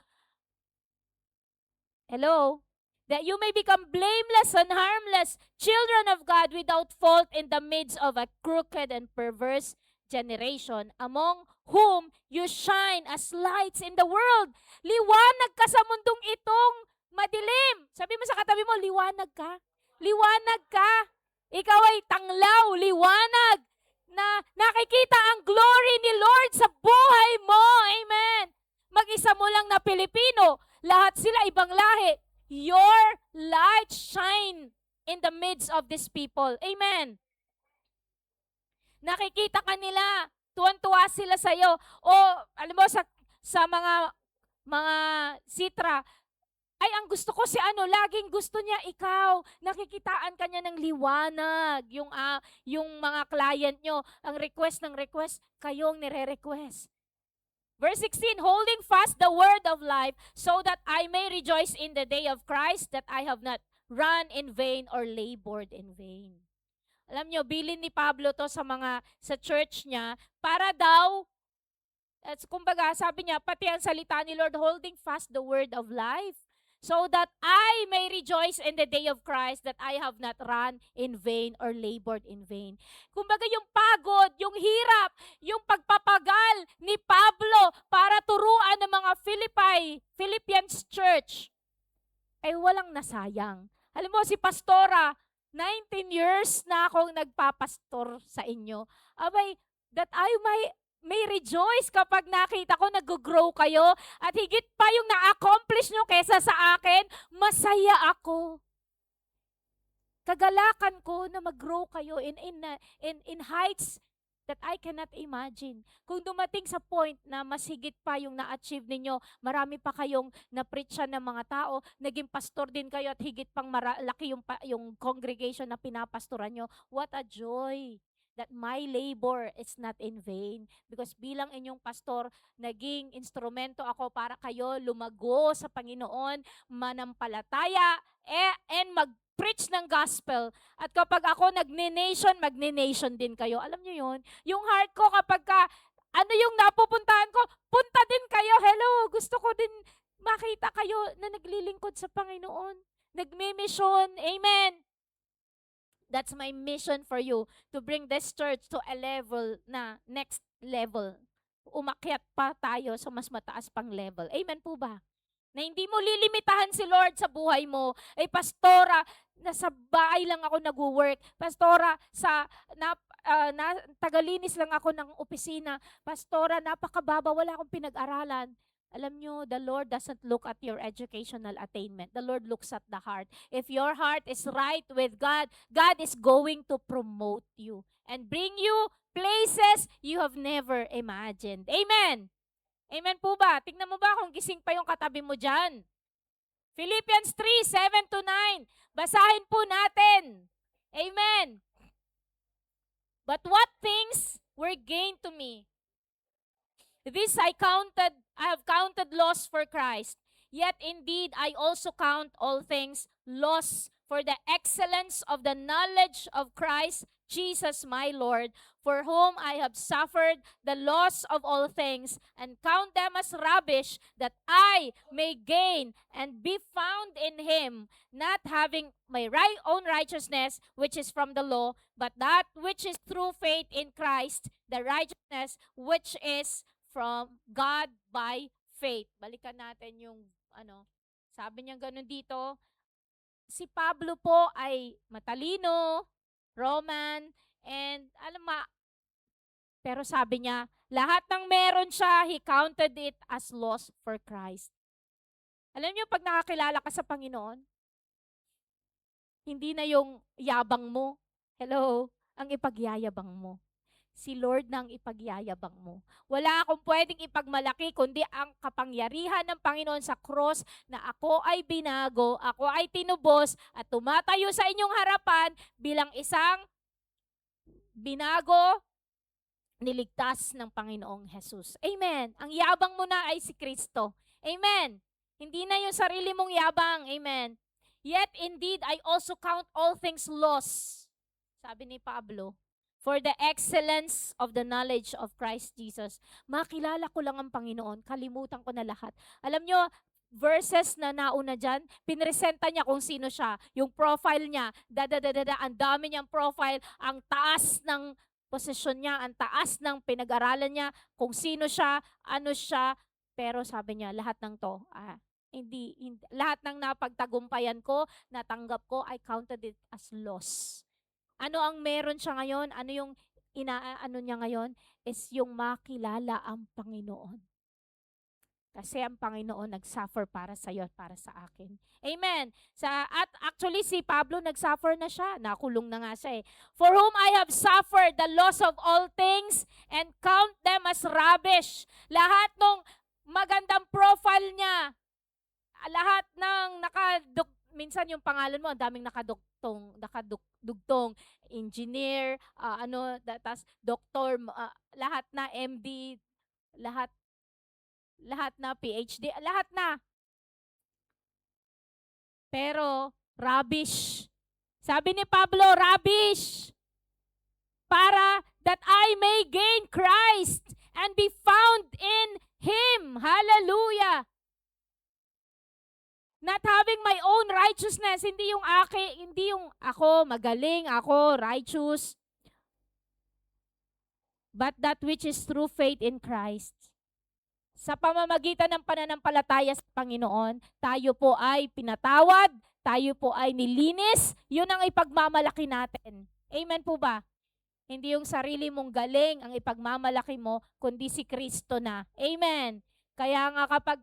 hello, that you may become blameless and harmless, children of God without fault in the midst of a crooked and perverse generation, among whom you shine as lights in the world. Liwanag ka sa mundong itong madilim. Sabi mo sa katabi mo, liwanag ka. Liwanag ka. Ikaw ay tanglaw, liwanag, na nakikita ang glory ni Lord sa buhay mo. Amen. Mag-isa mo lang na Pilipino, lahat sila ibang lahi. Your light shine in the midst of these people. Amen. Nakikita ka nila, tuwan-tuwa sila sa iyo. O alam mo sa mga sitra, ay ang gusto ko si laging gusto niya ikaw. Nakikitaan ka niya ng liwanag. Yung mga client nyo, ang request ng request, kayong nire-request. Verse 16, holding fast the word of life, so that I may rejoice in the day of Christ, that I have not run in vain or labored in vain. Alam nyo, bilin ni Pablo to sa church niya, para daw, kumbaga sabi niya, pati ang salita ni Lord, holding fast the word of life, so that I may rejoice in the day of Christ, that I have not run in vain or labored in vain. Kumbaga yung pagod, yung hirap, yung pagpapagal ni Pablo para turuan ng mga Philippians church, ay walang nasayang. Alam mo, si Pastora, 19 years na akong nagpapastor sa inyo. Abay, that I may rejoice kapag nakita ko nag-grow kayo at higit pa yung na-accomplish nyo kesa sa akin, masaya ako. Kagalakan ko na mag-grow kayo in heights that I cannot imagine. Kung dumating sa point na mas higit pa yung na-achieve ninyo, marami pa kayong na-preacha ng mga tao, naging pastor din kayo at higit pang laki yung congregation na pinapastoran nyo, what a joy that my labor is not in vain. Because bilang inyong pastor, naging instrumento ako para kayo lumago sa Panginoon, manampalataya, and mag-preach ng gospel. At kapag ako magne-nation din kayo. Alam nyo yun? Yung heart ko kapag yung napupuntahan ko, punta din kayo. Hello, gusto ko din makita kayo na naglilingkod sa Panginoon. Nagmi-mission. Amen. That's my mission for you, to bring this church to a next level. Umakyat pa tayo sa mas mataas pang level. Amen po ba? Na hindi mo lilimitahan si Lord sa buhay mo. Pastora, nasa bahay lang ako nag-work. Pastora, tagalinis lang ako ng opisina. Pastora, napakababa, wala akong pinag-aralan. Alam nyo, the Lord doesn't look at your educational attainment. The Lord looks at the heart. If your heart is right with God, God is going to promote you and bring you places you have never imagined. Amen. Amen po ba? Tingnan mo ba kung gising pa yung katabi mo dyan? Philippians 3:7-9. Basahin po natin. Amen. But what things were gained to me? This I have counted loss for Christ. Yet indeed I also count all things loss for the excellence of the knowledge of Christ Jesus my Lord, for whom I have suffered the loss of all things, and count them as rubbish, that I may gain and be found in Him, not having my own righteousness, which is from the law, but that which is through faith in Christ, the righteousness which is from God by faith. Balikan natin yung sabi niya ganun dito. Si Pablo po ay matalino, Roman, and pero sabi niya, lahat ng meron siya, he counted it as loss for Christ. Alam niyo, pag nakakilala ka sa Panginoon, hindi na yung yabang mo, hello, ang ipagyayabang mo. si Lord na ang ipagyayabang mo. Wala akong pwedeng ipagmalaki kundi ang kapangyarihan ng Panginoon sa cross na ako ay binago, ako ay tinubos at tumatayo sa inyong harapan bilang isang binago, niligtas ng Panginoong Jesus. Amen. Ang yabang mo na ay si Kristo. Amen. Hindi na yung sarili mong yabang. Amen. Yet indeed, I also count all things loss. Sabi ni Pablo, for the excellence of the knowledge of Christ Jesus. Makilala ko lang ang Panginoon, kalimutan ko na lahat. Alam nyo, verses na nauna dyan, pinresenta niya kung sino siya, yung profile niya, ang dami niyang profile, ang taas ng posisyon niya, ang taas ng pinag-aralan niya, kung sino siya, ano siya, pero sabi niya, lahat ng to, hindi, lahat ng napagtagumpayan ko, natanggap ko, I counted it as loss. Ano ang meron siya ngayon? Ano yung inaano niya ngayon? Is yung makilala ang Panginoon. Kasi ang Panginoon nag-suffer para sa iyo at para sa akin. Amen. At actually si Pablo nag-suffer na siya. Nakulong na nga siya eh. For whom I have suffered the loss of all things and count them as rubbish. Lahat ng magandang profile niya, lahat ng minsan yung pangalan mo, ang daming nakadugtong, engineer, tas doktor, lahat na MD, lahat na PhD, lahat na. Pero rubbish. Sabi ni Pablo, rubbish. Para that I may gain Christ and be found in Him. Hallelujah. Not having my own righteousness, hindi yung ako magaling, ako righteous, but that which is through faith in Christ. Sa pamamagitan ng pananampalataya sa Panginoon, tayo po ay pinatawad, tayo po ay nilinis, yun ang ipagmamalaki natin. Amen po ba? Hindi yung sarili mong galing ang ipagmamalaki mo, kundi si Kristo na. Amen. Kaya nga kapag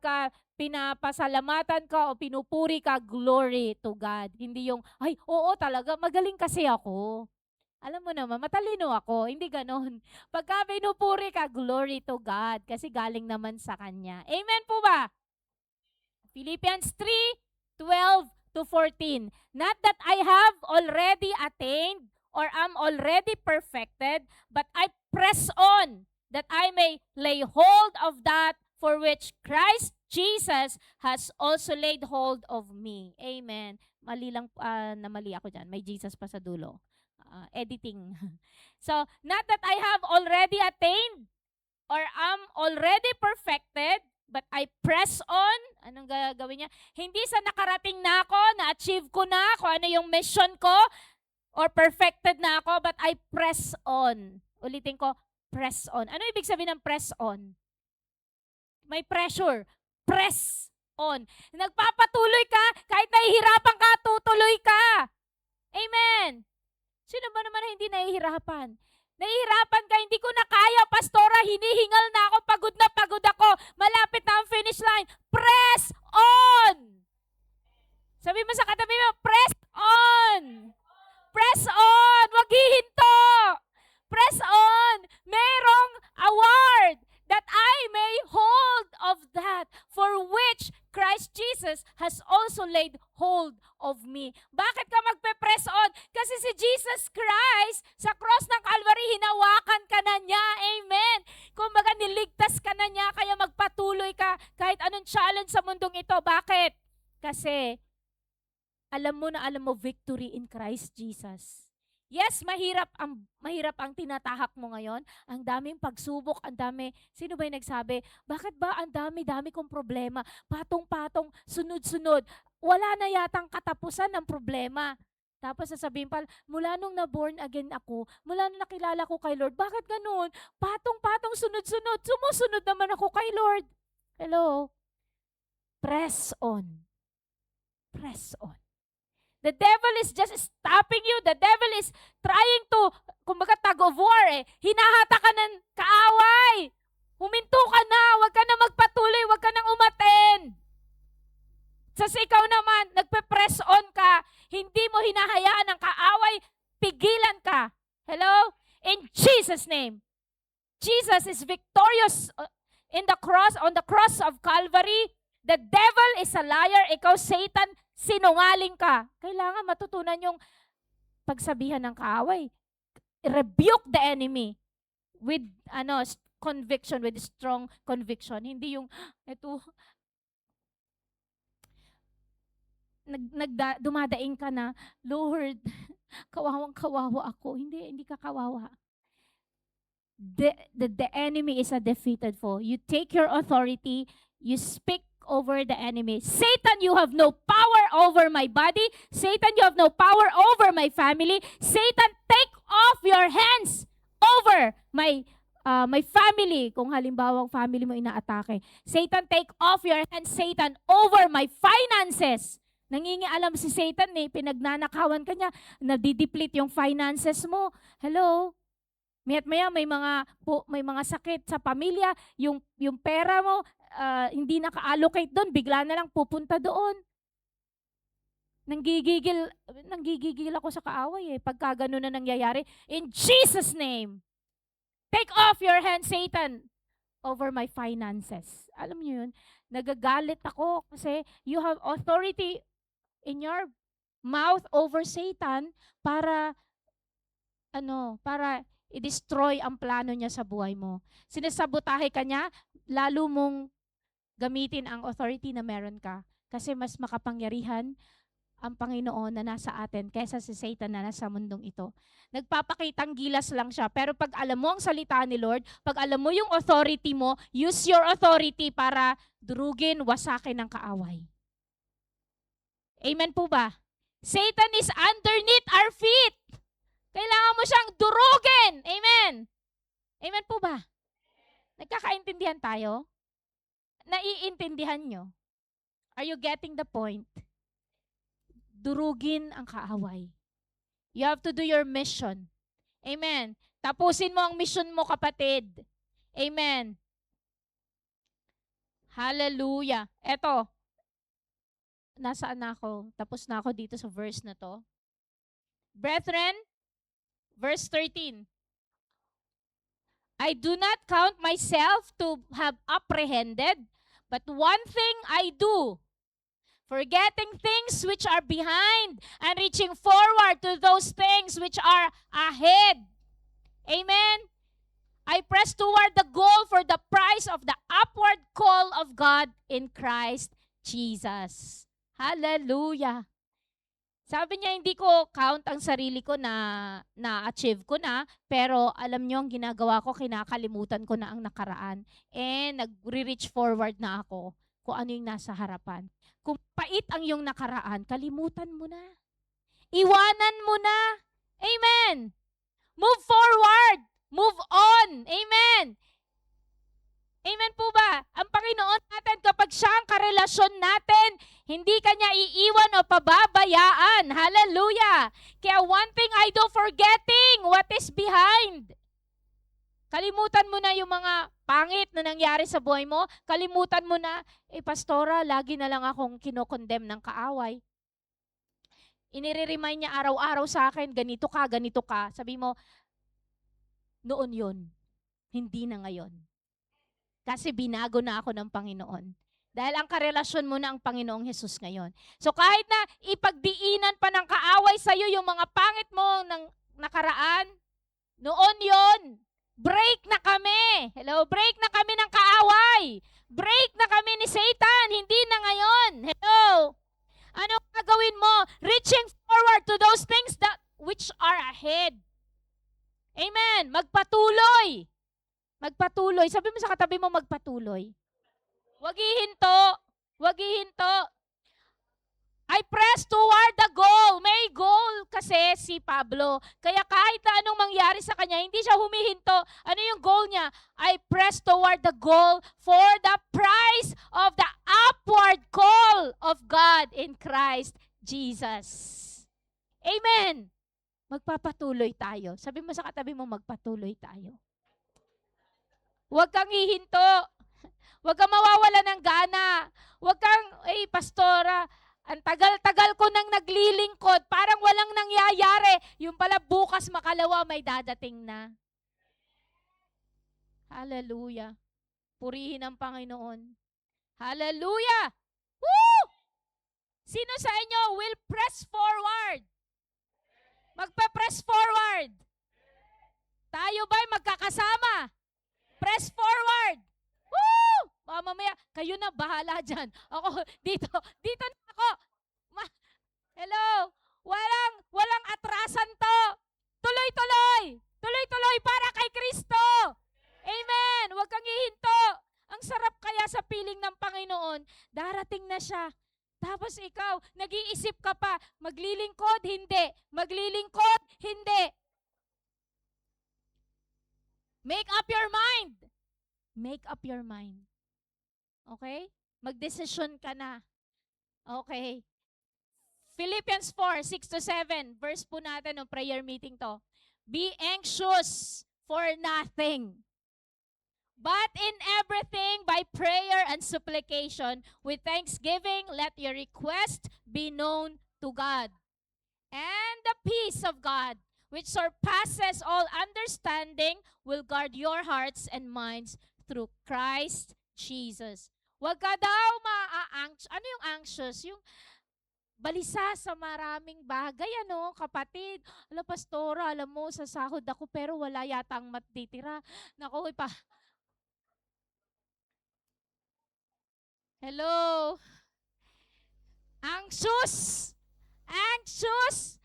pinapasalamatan ka o pinupuri ka, glory to God. Hindi yung, ay, oo talaga, magaling kasi ako. Alam mo naman, matalino ako. Hindi ganon. Pagka pinupuri ka, glory to God. Kasi galing naman sa Kanya. Amen po ba? Philippians 3:12-14. Not that I have already attained or am already perfected, but I press on that I may lay hold of that for which Christ Jesus has also laid hold of me. Amen. Mali lang, mali ako dyan. May Jesus pa sa dulo. Editing. So, not that I have already attained or am already perfected, but I press on. Anong gagawin niya? Hindi sa nakarating na ako, na-achieve ko na, kung ano yung mission ko, or perfected na ako, but I press on. Ulitin ko, press on. Ano ibig sabihin ng press on? May pressure. Press on. Nagpapatuloy ka, kahit nahihirapan ka, tutuloy ka. Amen. Sino ba naman hindi nahihirapan? Nahihirapan ka, hindi ko na kaya, pastora, hinihingal na ako, pagod na pagod ako, malapit na ang finish line. Press on! Sabi mo sa katabi mo, press on! Press on! Wag hihinto! Press on! Merong award that I may hold of that for which Christ Jesus has also laid hold of me. Bakit ka magpe-press on? Kasi si Jesus Christ, sa cross ng Calvary, hinawakan ka na niya. Amen. Kumbaga, niligtas ka na niya, kaya magpatuloy ka kahit anong challenge sa mundong ito. Bakit? Kasi, alam mo victory in Christ Jesus. Yes, mahirap ang tinatahak mo ngayon. Ang daming pagsubok, ang dami. Sino ba yung nagsabi? Bakit ba ang dami kong problema? Patong-patong, sunod-sunod. Wala na yatang katapusan ng problema. Tapos sasabihin pa, mula nung na-born again ako, mula nung nakilala ko kay Lord, bakit ganun? Patong-patong, sunod-sunod. Sumusunod naman ako kay Lord. Hello? Press on. Press on. The devil is just stopping you. The devil is trying to, kumbaga tug of war eh. Hinahata ka ng kaaway. Huminto ka na. Huwag ka na magpatuloy. Huwag ka nang umaten. Kasi ikaw naman, nagpe-press on ka. Hindi mo hinahayaan ng kaaway. Pigilan ka. Hello? In Jesus' name. Jesus is victorious in the cross, on the cross of Calvary. The devil is a liar. Ikaw, Satan, sinungaling ka. Kailangan matutunan yung pagsabihan ng kaaway. Rebuke the enemy with conviction, with strong conviction. Hindi yung, ito, dumadaing ka na, Lord, kawawang-kawawa ako. Hindi ka kawawa. The enemy is a defeated foe. You take your authority, you speak over the enemy. Satan, you have no power over my body. Satan, you have no power over my family. Satan, take off your hands over my family. Kung halimbawa ang family mo inaatake. Satan, take off your hands, Satan, over my finances. Nangingialam si Satan pinagnanakawan ka niya, nadideplete yung finances mo. Hello? Maya't maya may mga sakit sa pamilya, yung pera mo hindi naka-allocate doon, bigla na lang pupunta doon. Nanggigigil ako sa kaaway pagka ganun na nangyayari. In Jesus' name, take off your hand, Satan, over my finances. Alam niyo yun? Nagagalit ako kasi you have authority in your mouth over Satan para i-destroy ang plano niya sa buhay mo. Sinasabotahe ka niya, lalo mong gamitin ang authority na meron ka. Kasi mas makapangyarihan ang Panginoon na nasa atin kaysa si Satan na nasa mundong ito. Nagpapakitang gilas lang siya. Pero pag alam mo ang salita ni Lord, pag alam mo yung authority mo, use your authority para durugin, wasakin ang kaaway. Amen po ba? Satan is underneath our feet. Kailangan mo siyang durugin. Amen. Amen po ba? Nagkakaintindihan tayo? Naiintindihan nyo? Are you getting the point? Durugin ang kaaway. You have to do your mission. Amen. Tapusin mo ang mission mo, kapatid. Amen. Hallelujah. Eto, nasaan na ako? Tapos na ako dito sa verse na to. Brethren, verse 13. I do not count myself to have apprehended, but one thing I do, forgetting things which are behind and reaching forward to those things which are ahead. Amen. I press toward the goal for the prize of the upward call of God in Christ Jesus. Hallelujah. Sabi niya, hindi ko count ang sarili ko na-achieve ko na, pero alam niyo ang ginagawa ko, kinakalimutan ko na ang nakaraan. Nag-reach forward na ako kung ano yung nasa harapan. Kung pait ang yung nakaraan, kalimutan mo na. Iwanan mo na. Amen. Move forward. Move on. Amen. Amen po ba? Ang Panginoon natin, kapag siya ang karelasyon natin, hindi kanya iiwan o pababayaan. Hallelujah! Kaya one thing I do, forgetting what is behind. Kalimutan mo na yung mga pangit na nangyari sa buhay mo. Kalimutan mo na, pastora, lagi na lang akong kinokondem ng kaaway. Inire-remind niya araw-araw sa akin, ganito ka, ganito ka. Sabi mo, noon yun, hindi na ngayon. Kasi binago na ako ng Panginoon. Dahil ang karelasyon mo na ang Panginoong Hesus ngayon. So kahit na ipagdiinan pa ng kaaway sa'yo yung mga pangit mo ng nakaraan, noon yon, break na kami. Hello, break na kami ng kaaway. Break na kami ni Satan, hindi na ngayon. Hello. Ano gagawin mo? Reaching forward to those things that which are ahead. Amen. Magpatuloy. Magpatuloy. Sabi mo sa katabi mo, magpatuloy. Huwag ihinto. Huwag ihinto. I press toward the goal. May goal kasi si Pablo. Kaya kahit na anong mangyari sa kanya, hindi siya humihinto. Ano yung goal niya? I press toward the goal for the prize of the upward call of God in Christ Jesus. Amen. Magpapatuloy tayo. Sabi mo sa katabi mo, magpatuloy tayo. Huwag kang hihinto. Huwag kang mawawala ng gana. Huwag kang, pastora, ang tagal-tagal ko nang naglilingkod, parang walang nangyayari. Yung pala bukas makalawa may dadating na. Hallelujah. Purihin ang Panginoon. Hallelujah! Woo! Sino sa inyo will press forward? Magpe-press forward. Tayo ba'y magkakasama? Press forward. Woo! Mamaya, kayo na bahala dyan. Ako, dito na ako. Hello? Walang atrasan to. Tuloy-tuloy. Tuloy-tuloy para kay Kristo. Amen. Huwag kang hihinto. Ang sarap kaya sa piling ng Panginoon. Darating na siya. Tapos ikaw, nag-iisip ka pa, maglilingkod, hindi. Maglilingkod, hindi. Make up your mind. Make up your mind. Okay? Magdesisyon ka na. Okay. Philippians 4:6-7. Verse po natin ng prayer meeting to. Be anxious for nothing. But in everything, by prayer and supplication, with thanksgiving, let your request be known to God. And the peace of God, which surpasses all understanding, will guard your hearts and minds through Christ Jesus. Huwag ka daw ma-anxious. Ano yung anxious? Yung balisa sa maraming bagay, ano, kapatid. Ala, pastora, alam mo, sa sahod ako, pero wala yata ang matitira. Naku, Hello? Anxious! Anxious!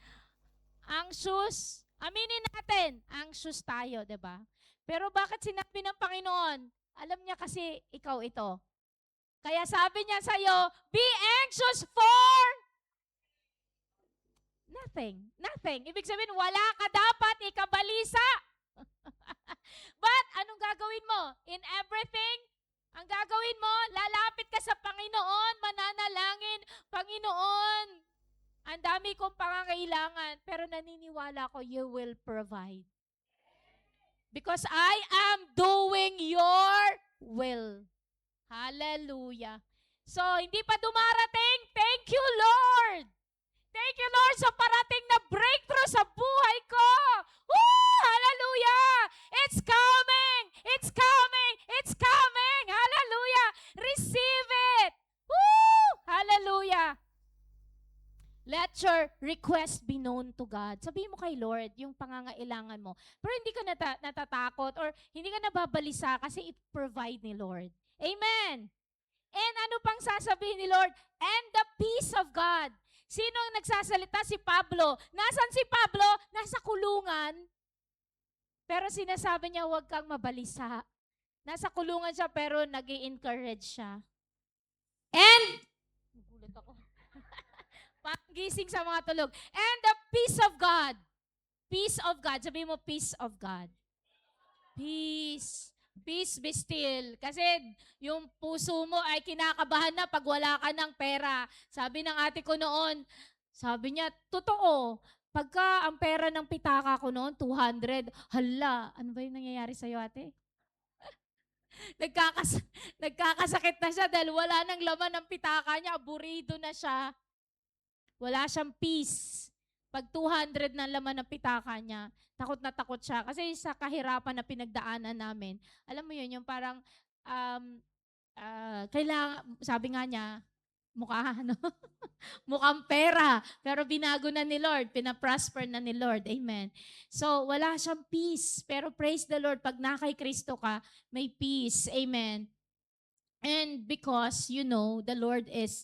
Anxious! Aminin natin, anxious tayo, 'di ba? Pero bakit sinabi ng Panginoon? Alam niya kasi ikaw ito. Kaya sabi niya sa iyo, be anxious for nothing. Nothing. Ibig sabihin, wala ka dapat ikabalisa. But anong gagawin mo? In everything, ang gagawin mo, lalapit ka sa Panginoon, mananalangin, Panginoon, ang dami kong pangangailangan, pero naniniwala ko, you will provide. Because I am doing your will. Hallelujah. So, hindi pa dumarating, thank you, Lord. Thank you, Lord, sa parating na breakthrough sa buhay ko. Woo! Hallelujah! It's coming! It's coming! It's coming! Hallelujah! Receive it! Woo! Hallelujah! Let your request be known to God. Sabihin mo kay Lord yung pangangailangan mo. Pero hindi ka natatakot or hindi ka nababalisa kasi i-provide ni Lord. Amen! And ano pang sasabihin ni Lord? And the peace of God. Sino ang nagsasalita? Si Pablo. Nasaan si Pablo? Nasa kulungan. Pero sinasabi niya, huwag kang mabalisa. Nasa kulungan siya, pero nag-i-encourage siya. And, nagulat ako. Panggising sa mga tulog. And the peace of God. Peace of God. Sabihin mo, peace of God. Peace. Peace be still. Kasi yung puso mo ay kinakabahan na pag wala ka ng pera. Sabi ng ate ko noon, sabi niya, totoo, pagka ang pera ng pitaka ko noon, 200, hala, ano ba yung nangyayari sa'yo, ate? Nagkakasakit na siya dahil wala nang laman ng pitaka niya, aburido na siya. Wala siyang peace. Pag 200 na laman ng pitaka niya, takot na takot siya. Kasi sa kahirapan na pinagdaanan namin, alam mo yun, yung parang, kailangan, sabi nga niya, mukhang pera. Pero binago na ni Lord, pinaprosper na ni Lord. Amen. So, wala siyang peace. Pero praise the Lord, pag nakay Kristo ka, may peace. Amen. And because, you know, the Lord is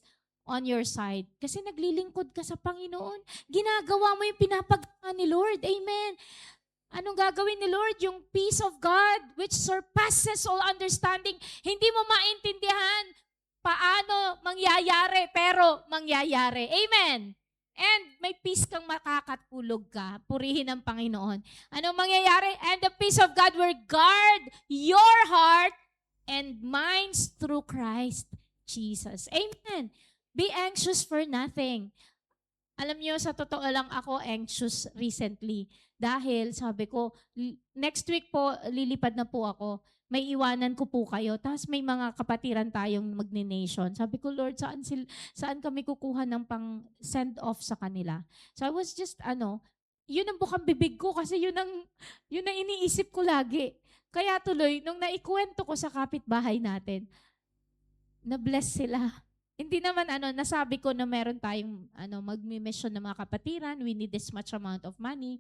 on your side. Kasi naglilingkod ka sa Panginoon. Ginagawa mo yung pinapagawa ni Lord. Amen. Anong gagawin ni Lord? Yung peace of God which surpasses all understanding. Hindi mo maintindihan paano mangyayari, pero mangyayari. Amen. And may peace kang makakatulog ka. Purihin ang Panginoon. Anong mangyayari? And the peace of God will guard your heart and minds through Christ Jesus. Amen. Be anxious for nothing. Alam niyo, sa totoo lang ako anxious recently. Dahil sabi ko, next week po, lilipad na po ako. May iwanan ko po kayo. Tapos may mga kapatiran tayong magne-nation. Sabi ko, Lord, saan kami kukuha ng pang send off sa kanila? So I was just, yun ang bukang bibig ko kasi yun ang iniisip ko lagi. Kaya tuloy, nung naikwento ko sa kapitbahay natin, na-bless sila. Hindi naman nasabi ko na meron tayong magmi-mission ng mga kapatiran, we need this much amount of money.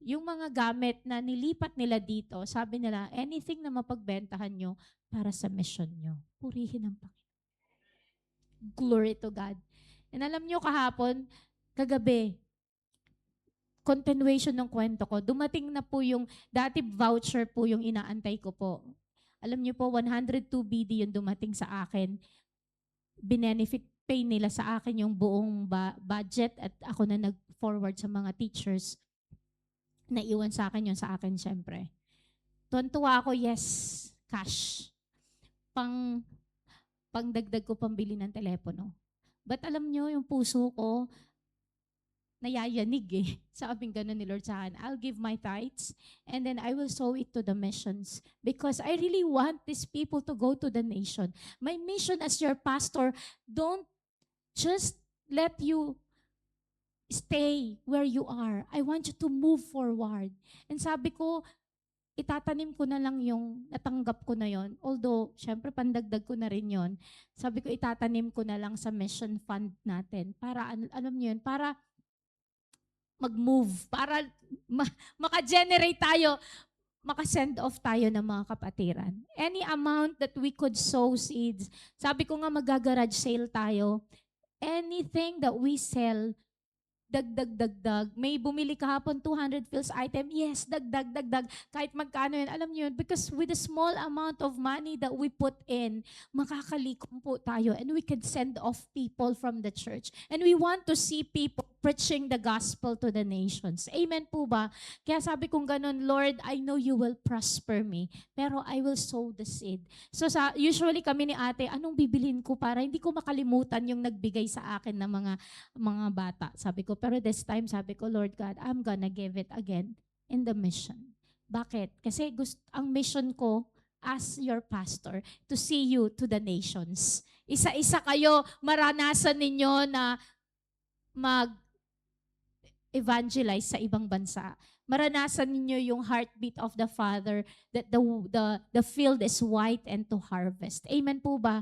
Yung mga gamit na nilipat nila dito, sabi nila, anything na mapagbentahan nyo para sa mission nyo. Purihin ang Panginoon. Glory to God. And alam nyo kahapon, kagabi, continuation ng kwento ko, dumating na po yung, dati voucher po yung inaantay ko po. Alam niyo po, 102 BD yung dumating sa akin. Benefit pay nila sa akin yung buong budget at ako na nag-forward sa mga teachers. Naiwan sa akin yun sa akin syempre. Tuwan-tuwa ako, yes, cash. Pangdagdag ko pambili ng telepono. But alam niyo, yung puso ko, nayayanig eh. Sabing gano'n ni Lord sa akin, I'll give my tithes and then I will sow it to the missions because I really want these people to go to the nation. My mission as your pastor, don't just let you stay where you are. I want you to move forward. And sabi ko, itatanim ko na lang yung natanggap ko na yon. Although, syempre, pandagdag ko na rin yon. Sabi ko, itatanim ko na lang sa mission fund natin. Para, alam niyo yun, para mag-move, para maka-generate tayo, maka-send off tayo ng mga kapatiran. Any amount that we could sow seeds. Sabi ko nga mag-garage sale tayo. Anything that we sell, dagdag. May bumili kahapon 200 fills item. Yes, dagdag. Kahit magkano yun. Alam niyo yun, because with the small amount of money that we put in, makakalikom po tayo and we can send off people from the church. And we want to see people preaching the gospel to the nations. Amen po ba? Kaya sabi kong ganun, Lord, I know you will prosper me, pero I will sow the seed. So usually kami ni ate, anong bibilin ko para hindi ko makalimutan yung nagbigay sa akin ng mga bata. Sabi ko, pero this time, sabi ko, Lord God, I'm gonna give it again in the mission. Bakit? Kasi ang mission ko as your pastor, to see you to the nations. Isa-isa kayo, maranasan ninyo na mag-evangelize sa ibang bansa. Maranasan ninyo yung heartbeat of the Father, that the field is white and to harvest. Amen po ba?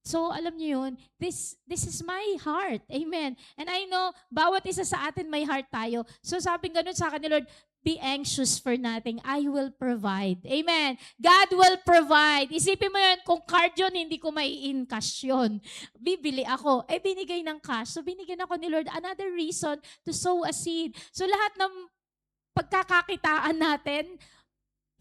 So, alam niyo yun, this is my heart. Amen. And I know, bawat isa sa atin may heart tayo. So, sabi ganun sa akin ni Lord, be anxious for nothing. I will provide. Amen. God will provide. Isipin mo yun, kung card yun, hindi ko mai-encash yun. Bibili ako. Binigay ng cash. So, binigyan ako ni Lord another reason to sow a seed. So, lahat ng pagkakakitaan natin,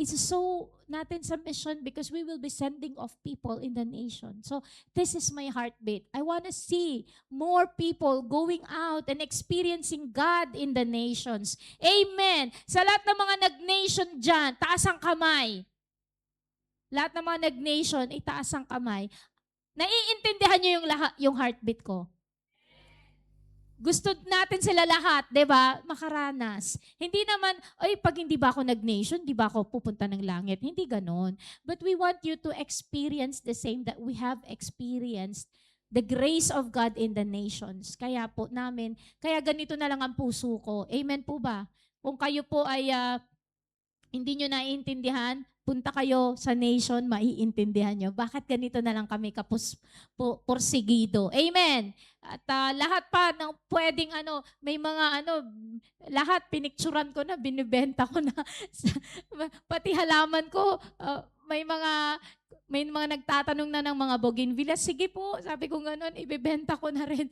so natin sa mission because we will be sending off people in the nation. So, this is my heartbeat. I want to see more people going out and experiencing God in the nations. Amen. Sa lahat ng mga nag-nation dyan, taas ang kamay. Lahat ng mga nag-nation, itaas ang kamay. Naiintindihan nyo yung heartbeat ko? Gusto natin sila lahat, 'di ba? Makaranas. Hindi naman, pag hindi ba ako nag-nation, di ba ako pupunta ng langit? Hindi ganon. But we want you to experience the same that we have experienced, the grace of God in the nations. Kaya ganito na lang ang puso ko. Amen po ba? Kung kayo po ay hindi nyo naiintindihan, punta kayo sa nation, maiintindihan nyo. Bakit ganito na lang kami porsigido? Amen. At lahat pa ng pwedeng may mga lahat pinicturan ko na, binibenta ko na. Pati halaman ko, may mga nagtatanong na ng mga bougainvillea. Sige po, sabi ko ganun, ibebenta ko na rin.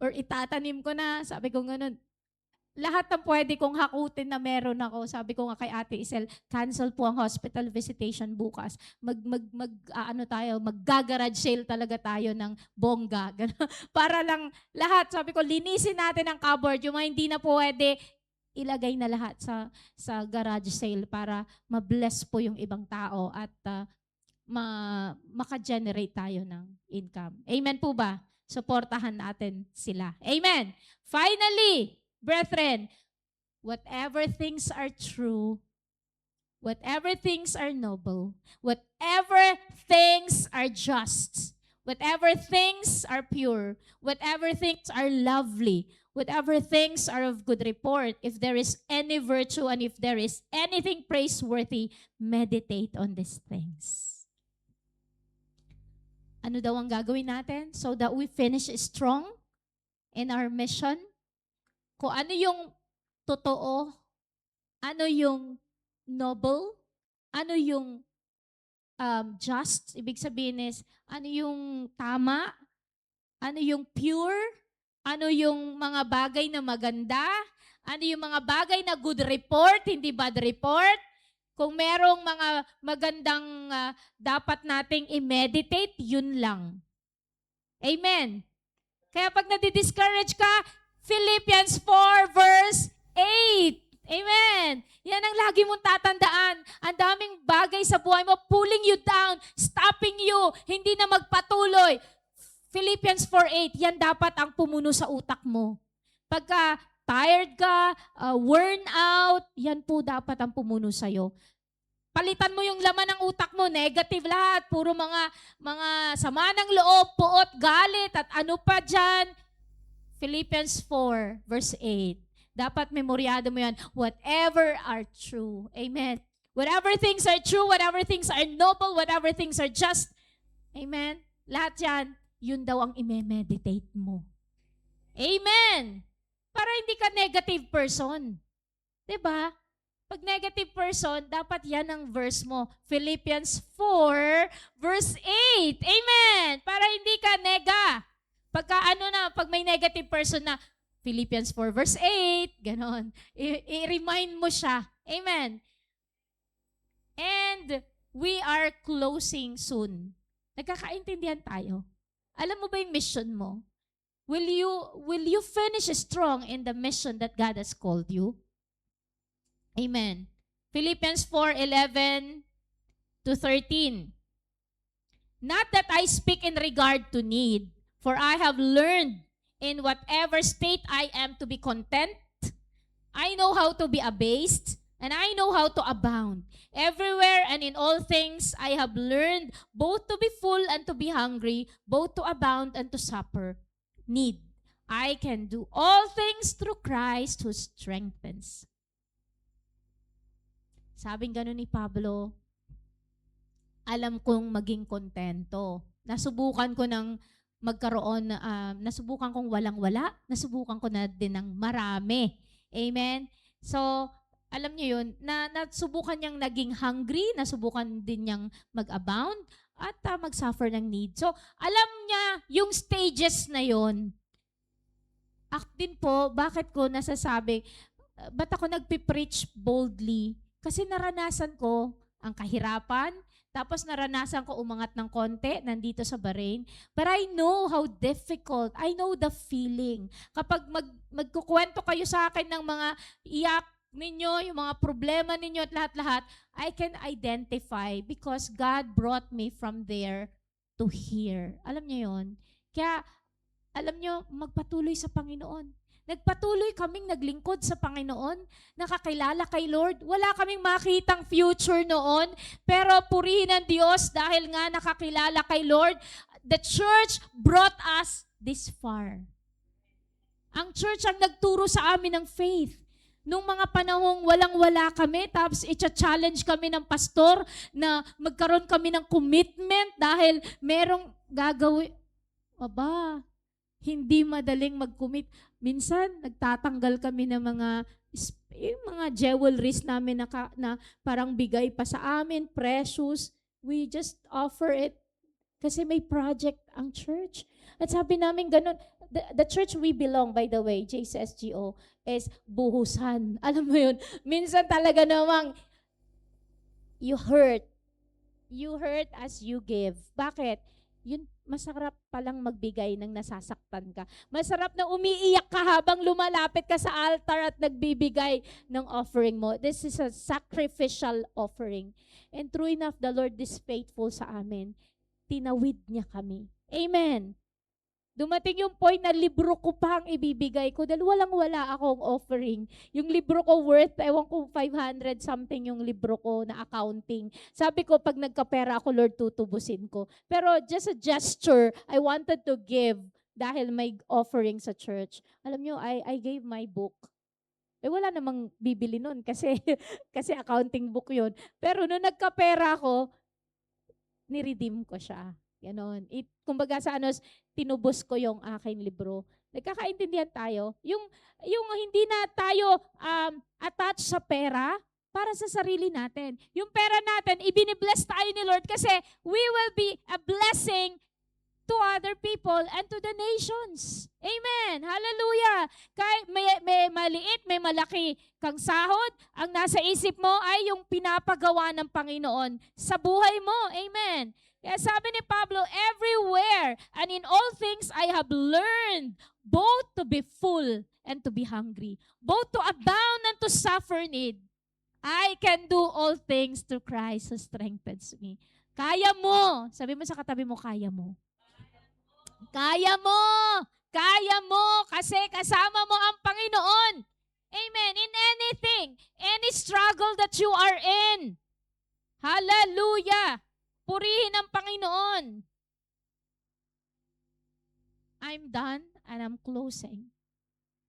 Or itatanim ko na, sabi ko ganun. Lahat ng pwede kong hakutin na meron ako. Sabi ko nga kay Ate Isel, cancel po ang hospital visitation bukas. Mag-garage sale talaga tayo ng bongga. Para lang lahat, sabi ko, linisin natin ang cupboard. Yung mga hindi na pwede, ilagay na lahat sa garage sale para ma-bless po yung ibang tao at maka-generate tayo ng income. Amen po ba? Suportahan natin sila. Amen. Finally, brethren, whatever things are true, whatever things are noble, whatever things are just, whatever things are pure, whatever things are lovely, Whatever things are of good report, if there is any virtue and if there is anything praiseworthy, meditate on these things. Ano daw ang gagawin natin so that we finish strong in our mission? Kung ano yung totoo, ano yung noble, ano yung just, ibig sabihin is, ano yung tama, ano yung pure, ano yung mga bagay na maganda, ano yung mga bagay na good report, hindi bad report. Kung merong mga magandang dapat nating i-meditate, yun lang. Amen. Kaya pag nadi-discourage ka, Philippians 4 verse 8. Amen. Yan ang lagi mong tatandaan. Ang daming bagay sa buhay mo, pulling you down, stopping you, hindi na magpatuloy. Philippians 4:8, yan dapat ang pumuno sa utak mo. Pagka tired ka, worn out, yan po dapat ang pumuno sa'yo. Palitan mo yung laman ng utak mo, negative lahat, puro mga sama ng loob, puot, galit, at ano pa dyan. Philippians 4 verse 8. Dapat memoryado mo yan. Whatever are true. Amen. Whatever things are true, whatever things are noble, whatever things are just. Amen. Lahat yan. Yun daw ang i-meditate mo. Amen! Para hindi ka negative person. 'Di ba? Pag negative person, dapat yan ang verse mo. Philippians 4, verse 8. Amen! Para hindi ka nega. Pag may negative person na, Philippians 4, verse 8, ganon. I-remind mo siya. Amen! And we are closing soon. Nagkakaintindihan tayo. Alam mo ba yung mission mo? Will you finish strong in the mission that God has called you? Amen. Philippians 4:11 to 13. Not that I speak in regard to need, for I have learned in whatever state I am to be content. I know how to be abased, and I know how to abound. Everywhere and in all things I have learned both to be full and to be hungry, both to abound and to suffer need. I can do all things through Christ who strengthens. Sabing ganun ni Pablo, alam kong maging kontento. Nasubukan ko ng magkaroon, nasubukan kong walang-wala, nasubukan ko na din ng marami. Amen? So, alam niyo yun, nasubukan niyang naging hungry, nasubukan din niyang mag-abound, at mag-suffer ng need. So, alam niya yung stages na yon. Din po, bakit ko nasasabi, ba't ako nagpipreach boldly? Kasi naranasan ko ang kahirapan, tapos naranasan ko umangat ng konti nandito sa Bahrain. But I know how difficult, I know the feeling. Kapag magkukwento kayo sa akin ng mga iyak ninyo, yung mga problema ninyo at lahat-lahat, I can identify because God brought me from there to here. Alam niyo yun? Kaya, alam niyo, magpatuloy sa Panginoon. Nagpatuloy kaming naglingkod sa Panginoon, nakakilala kay Lord. Wala kaming makitang future noon, pero purihin ang Diyos dahil nga nakakilala kay Lord. The church brought us this far. Ang church ang nagturo sa amin ng faith. Nung mga panahong walang-wala kami, tapos i-challenge kami ng pastor na magkaroon kami ng commitment dahil merong gagawin. Aba, hindi madaling mag-commit. Minsan, nagtatanggal kami ng yung mga jewelries namin na parang bigay pa sa amin, precious. We just offer it kasi may project ang church. At sabi namin ganun, the church we belong, by the way, JCSGO, is buhusan. Alam mo yun, minsan talaga namang you hurt. You hurt as you give. Bakit? Yun, masarap palang magbigay ng nasasaktan ka. Masarap na umiiyak ka habang lumalapit ka sa altar at nagbibigay ng offering mo. This is a sacrificial offering. And true enough, the Lord is faithful sa amin. Tinawid niya kami. Amen. Dumating yung point na libro ko pa ang ibibigay ko dahil walang-wala akong offering. Yung libro ko worth, ewan ko, 500 something yung libro ko na accounting. Sabi ko, pag nagkapera ako, Lord, tutubusin ko. Pero just a gesture, I wanted to give dahil may offering sa church. Alam nyo, I gave my book. Wala namang bibili nun kasi, kasi accounting book yun. Pero nung nagkapera ako, ni-redeem ko siya. Ganon. Kumbaga sa tinubos ko yung aking libro. Nagkakaintindihan tayo. Yung hindi na tayo attached sa pera para sa sarili natin. Yung pera natin, ibinibless tayo ni Lord kasi we will be a blessing to other people and to the nations. Amen. Hallelujah. Kahit may maliit, may malaki kang sahod, ang nasa isip mo ay yung pinapagawa ng Panginoon sa buhay mo. Amen. Kaya sabi ni Pablo, everywhere and in all things I have learned both to be full and to be hungry, both to abound and to suffer need. I can do all things through Christ who strengthens me. Kaya mo. Sabi mo sa katabi mo, kaya mo. Kaya mo! Kaya mo! Kasi kasama mo ang Panginoon. Amen. In anything, any struggle that you are in. Hallelujah! Purihin ang Panginoon. I'm done and I'm closing.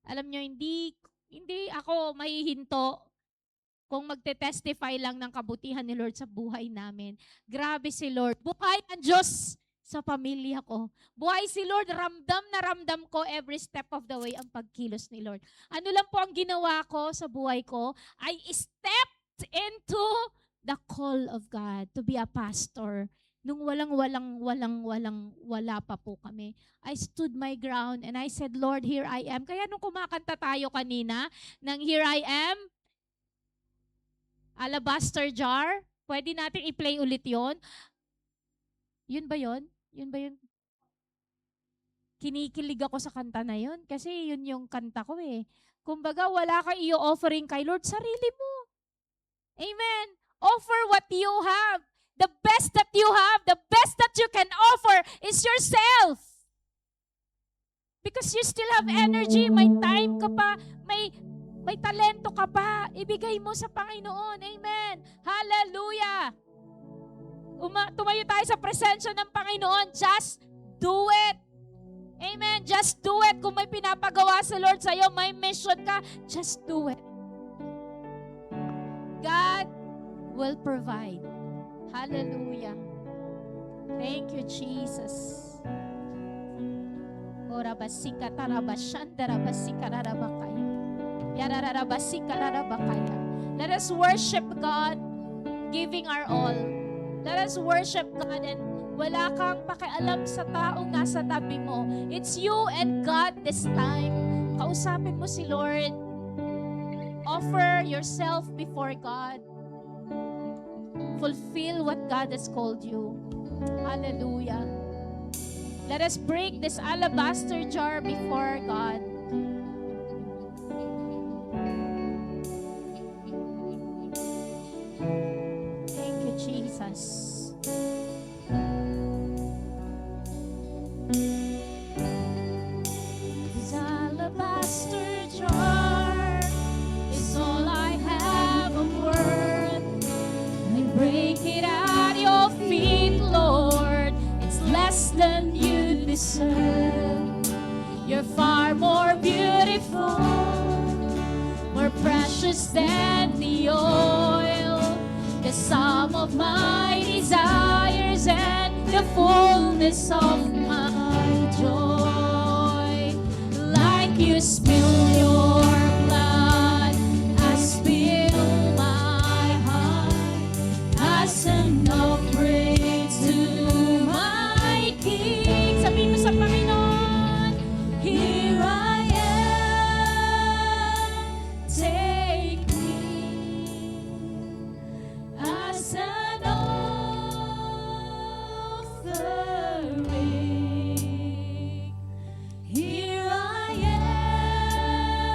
Alam nyo, hindi ako mahihinto kung magte-testify lang ng kabutihan ni Lord sa buhay namin. Grabe si Lord. Buhay ang Diyos sa pamilya ko. Buhay si Lord, ramdam na ramdam ko every step of the way ang pagkilos ni Lord. Ano lang po ang ginawa ko sa buhay ko? I stepped into the call of God to be a pastor. Nung wala pa po kami. I stood my ground and I said, Lord, here I am. Kaya nung kumakanta tayo kanina, ng Here I Am, Alabaster Jar, pwede natin i-play ulit yon. Yun ba yun? Yun ba yun? Kinikilig ako sa kanta na yun kasi yun yung kanta ko eh. Kumbaga, wala ka i-offering kay Lord, sarili mo. Amen. Offer what you have. The best that you have, the best that you can offer is yourself. Because you still have energy, may time ka pa, may talento ka pa, ibigay mo sa Panginoon. Amen. Hallelujah. Tumayo tayo sa presensya ng Panginoon. Just do it. Amen. Just do it. Kung may pinapagawa sa Lord sa'yo, may mission ka, just do it. God will provide. Hallelujah. Thank you, Jesus. Orabasika tarabashanda rabasika rarabakaya. Yararabasika rarabakaya. Let us worship God, giving our all. Let us worship God and wala kang pakialam sa taong nasa tabi mo. It's you and God this time. Kausapin mo si Lord. Offer yourself before God. Fulfill what God has called you. Hallelujah. Let us break this alabaster jar before God. Thank you, Jesus. This alabaster jar is all I have of worth. I break it at your feet, Lord. It's less than you deserve. You're far more beautiful, more precious than the oil, the sum of my desires and the fullness of my joy. Like you spill your blood, I spill my heart as an offering to my King. Sabihin mo sa Panginoon, here I am, take me as an offering. Here I am.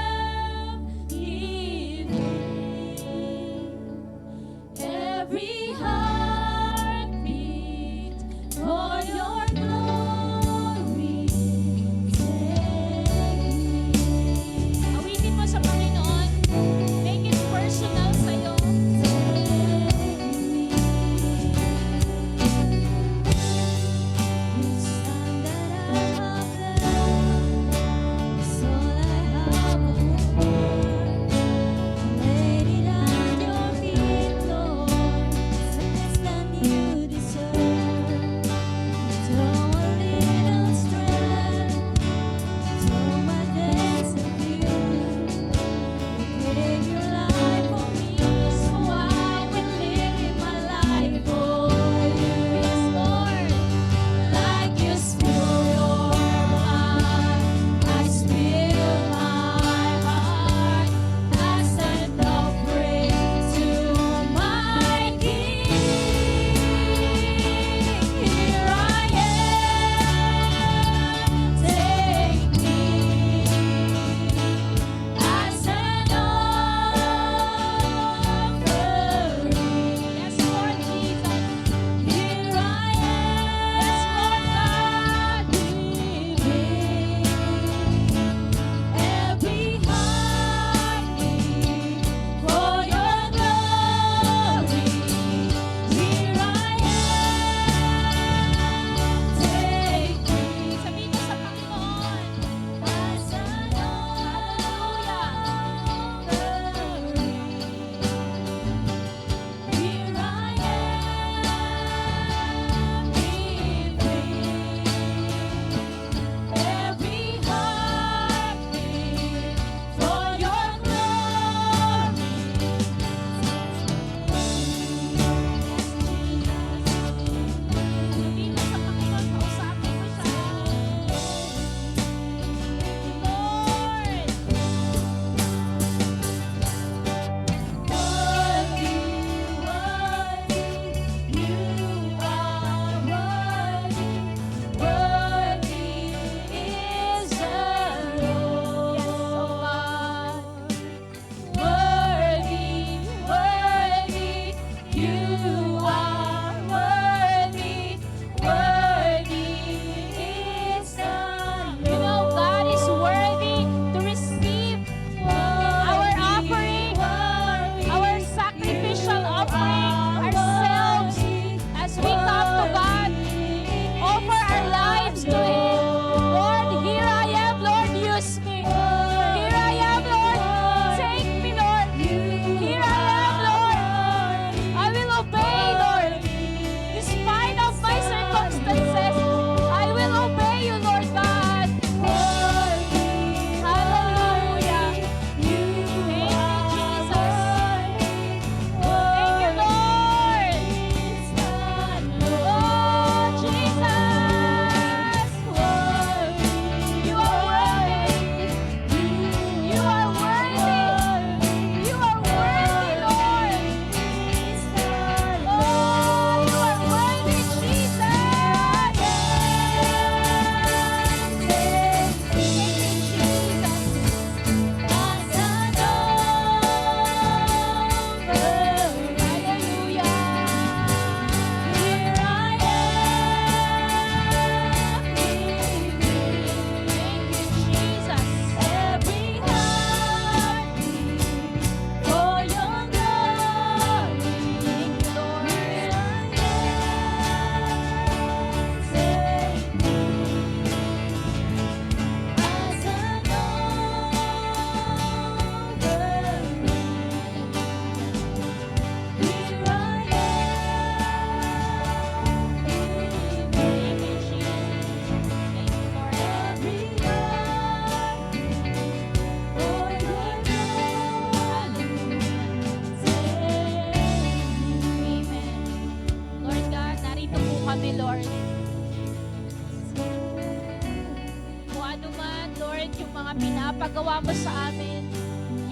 mga pinapagawa mo sa amin.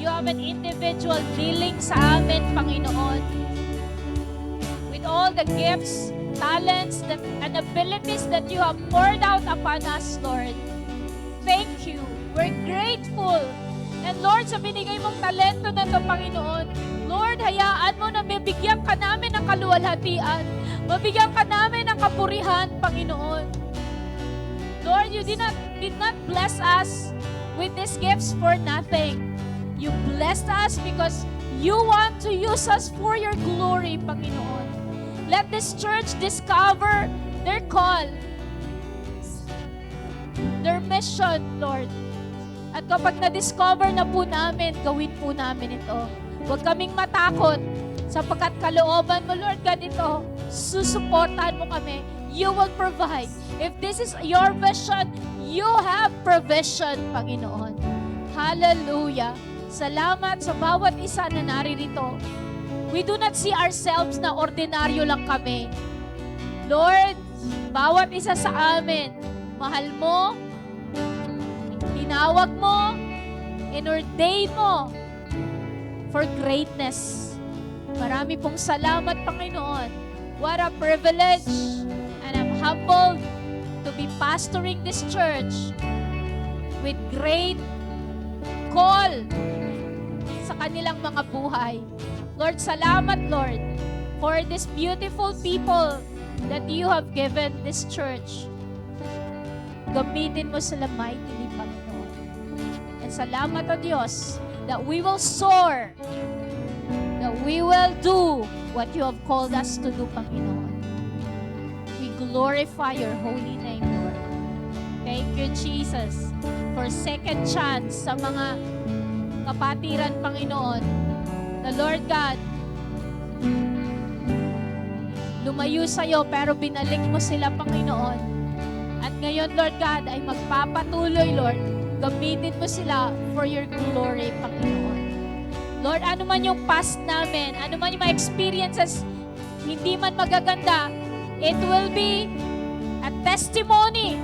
You have an individual dealing sa amin, Panginoon. With all the gifts, talents, and abilities that you have poured out upon us, Lord. Thank you. We're grateful. And Lord, sa binigay mong talento na ito, Panginoon, Lord, hayaan mo na mabigyan ka namin ng kaluwalhatian. Mabigyan ka namin ng kapurihan, Panginoon. Lord, you did not bless us with these gifts for nothing. You blessed us because you want to use us for your glory, Panginoon. Let this church discover their call, their mission, Lord. At kapag na-discover na po namin, gawin po namin ito. Huwag kaming matakot sapagkat kalooban mo, Lord God, ito. Susuportahan mo kami. You will provide. If this is your vision, you have provision, Panginoon. Hallelujah. Salamat sa bawat isa na naririto. We do not see ourselves na ordinaryo lang kami. Lord, bawat isa sa amin, mahal mo, tinawag mo, inordain mo for greatness. Marami pong salamat, Panginoon. What a privilege, and I'm humbled to be pastoring this church with great call sa kanilang mga buhay. Lord, salamat, Lord, for these beautiful people that you have given this church. Gamitin mo sila mightily, Panginoon. And salamat, O Diyos, that we will soar, that we will do what you have called us to do, Panginoon. We glorify your holy name, Lord. Thank you, Jesus, for second chance sa mga kapatiran, Panginoon, na Lord God, lumayo sa'yo pero binalik mo sila, Panginoon. At ngayon, Lord God, ay magpapatuloy, Lord, gamitin mo sila for your glory, Panginoon. Lord, ano man yung past namin, ano man yung mga experiences, hindi man magaganda, it will be a testimony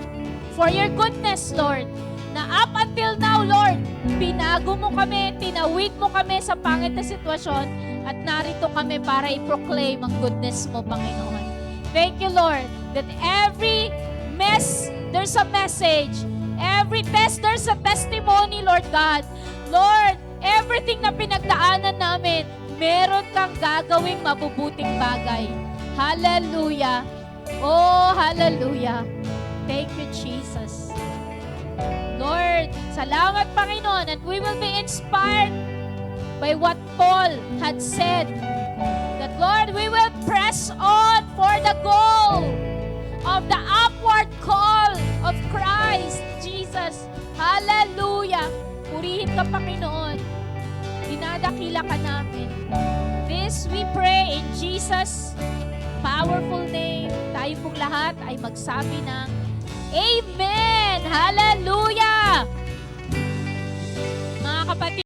for your goodness, Lord, na up until now, Lord, pinago mo kami, tinawid mo kami sa pangit na sitwasyon, at narito kami para i-proclaim ang goodness mo, Panginoon. Thank you, Lord, that every mess, there's a message. Every test, there's a testimony, Lord God. Lord, everything na pinagdaanan namin, meron kang gagawing mabubuting bagay. Hallelujah. Oh, hallelujah. Thank you, Jesus. Lord, salamat, Panginoon, and we will be inspired by what Paul had said, that, Lord, we will press on for the goal of the upward call of Christ Jesus. Hallelujah. Purihin ka, Panginoon. Dinadakila ka namin. This we pray in Jesus' powerful name. Tayo pong lahat ay magsabi ng Amen! Hallelujah! Mga kapatid,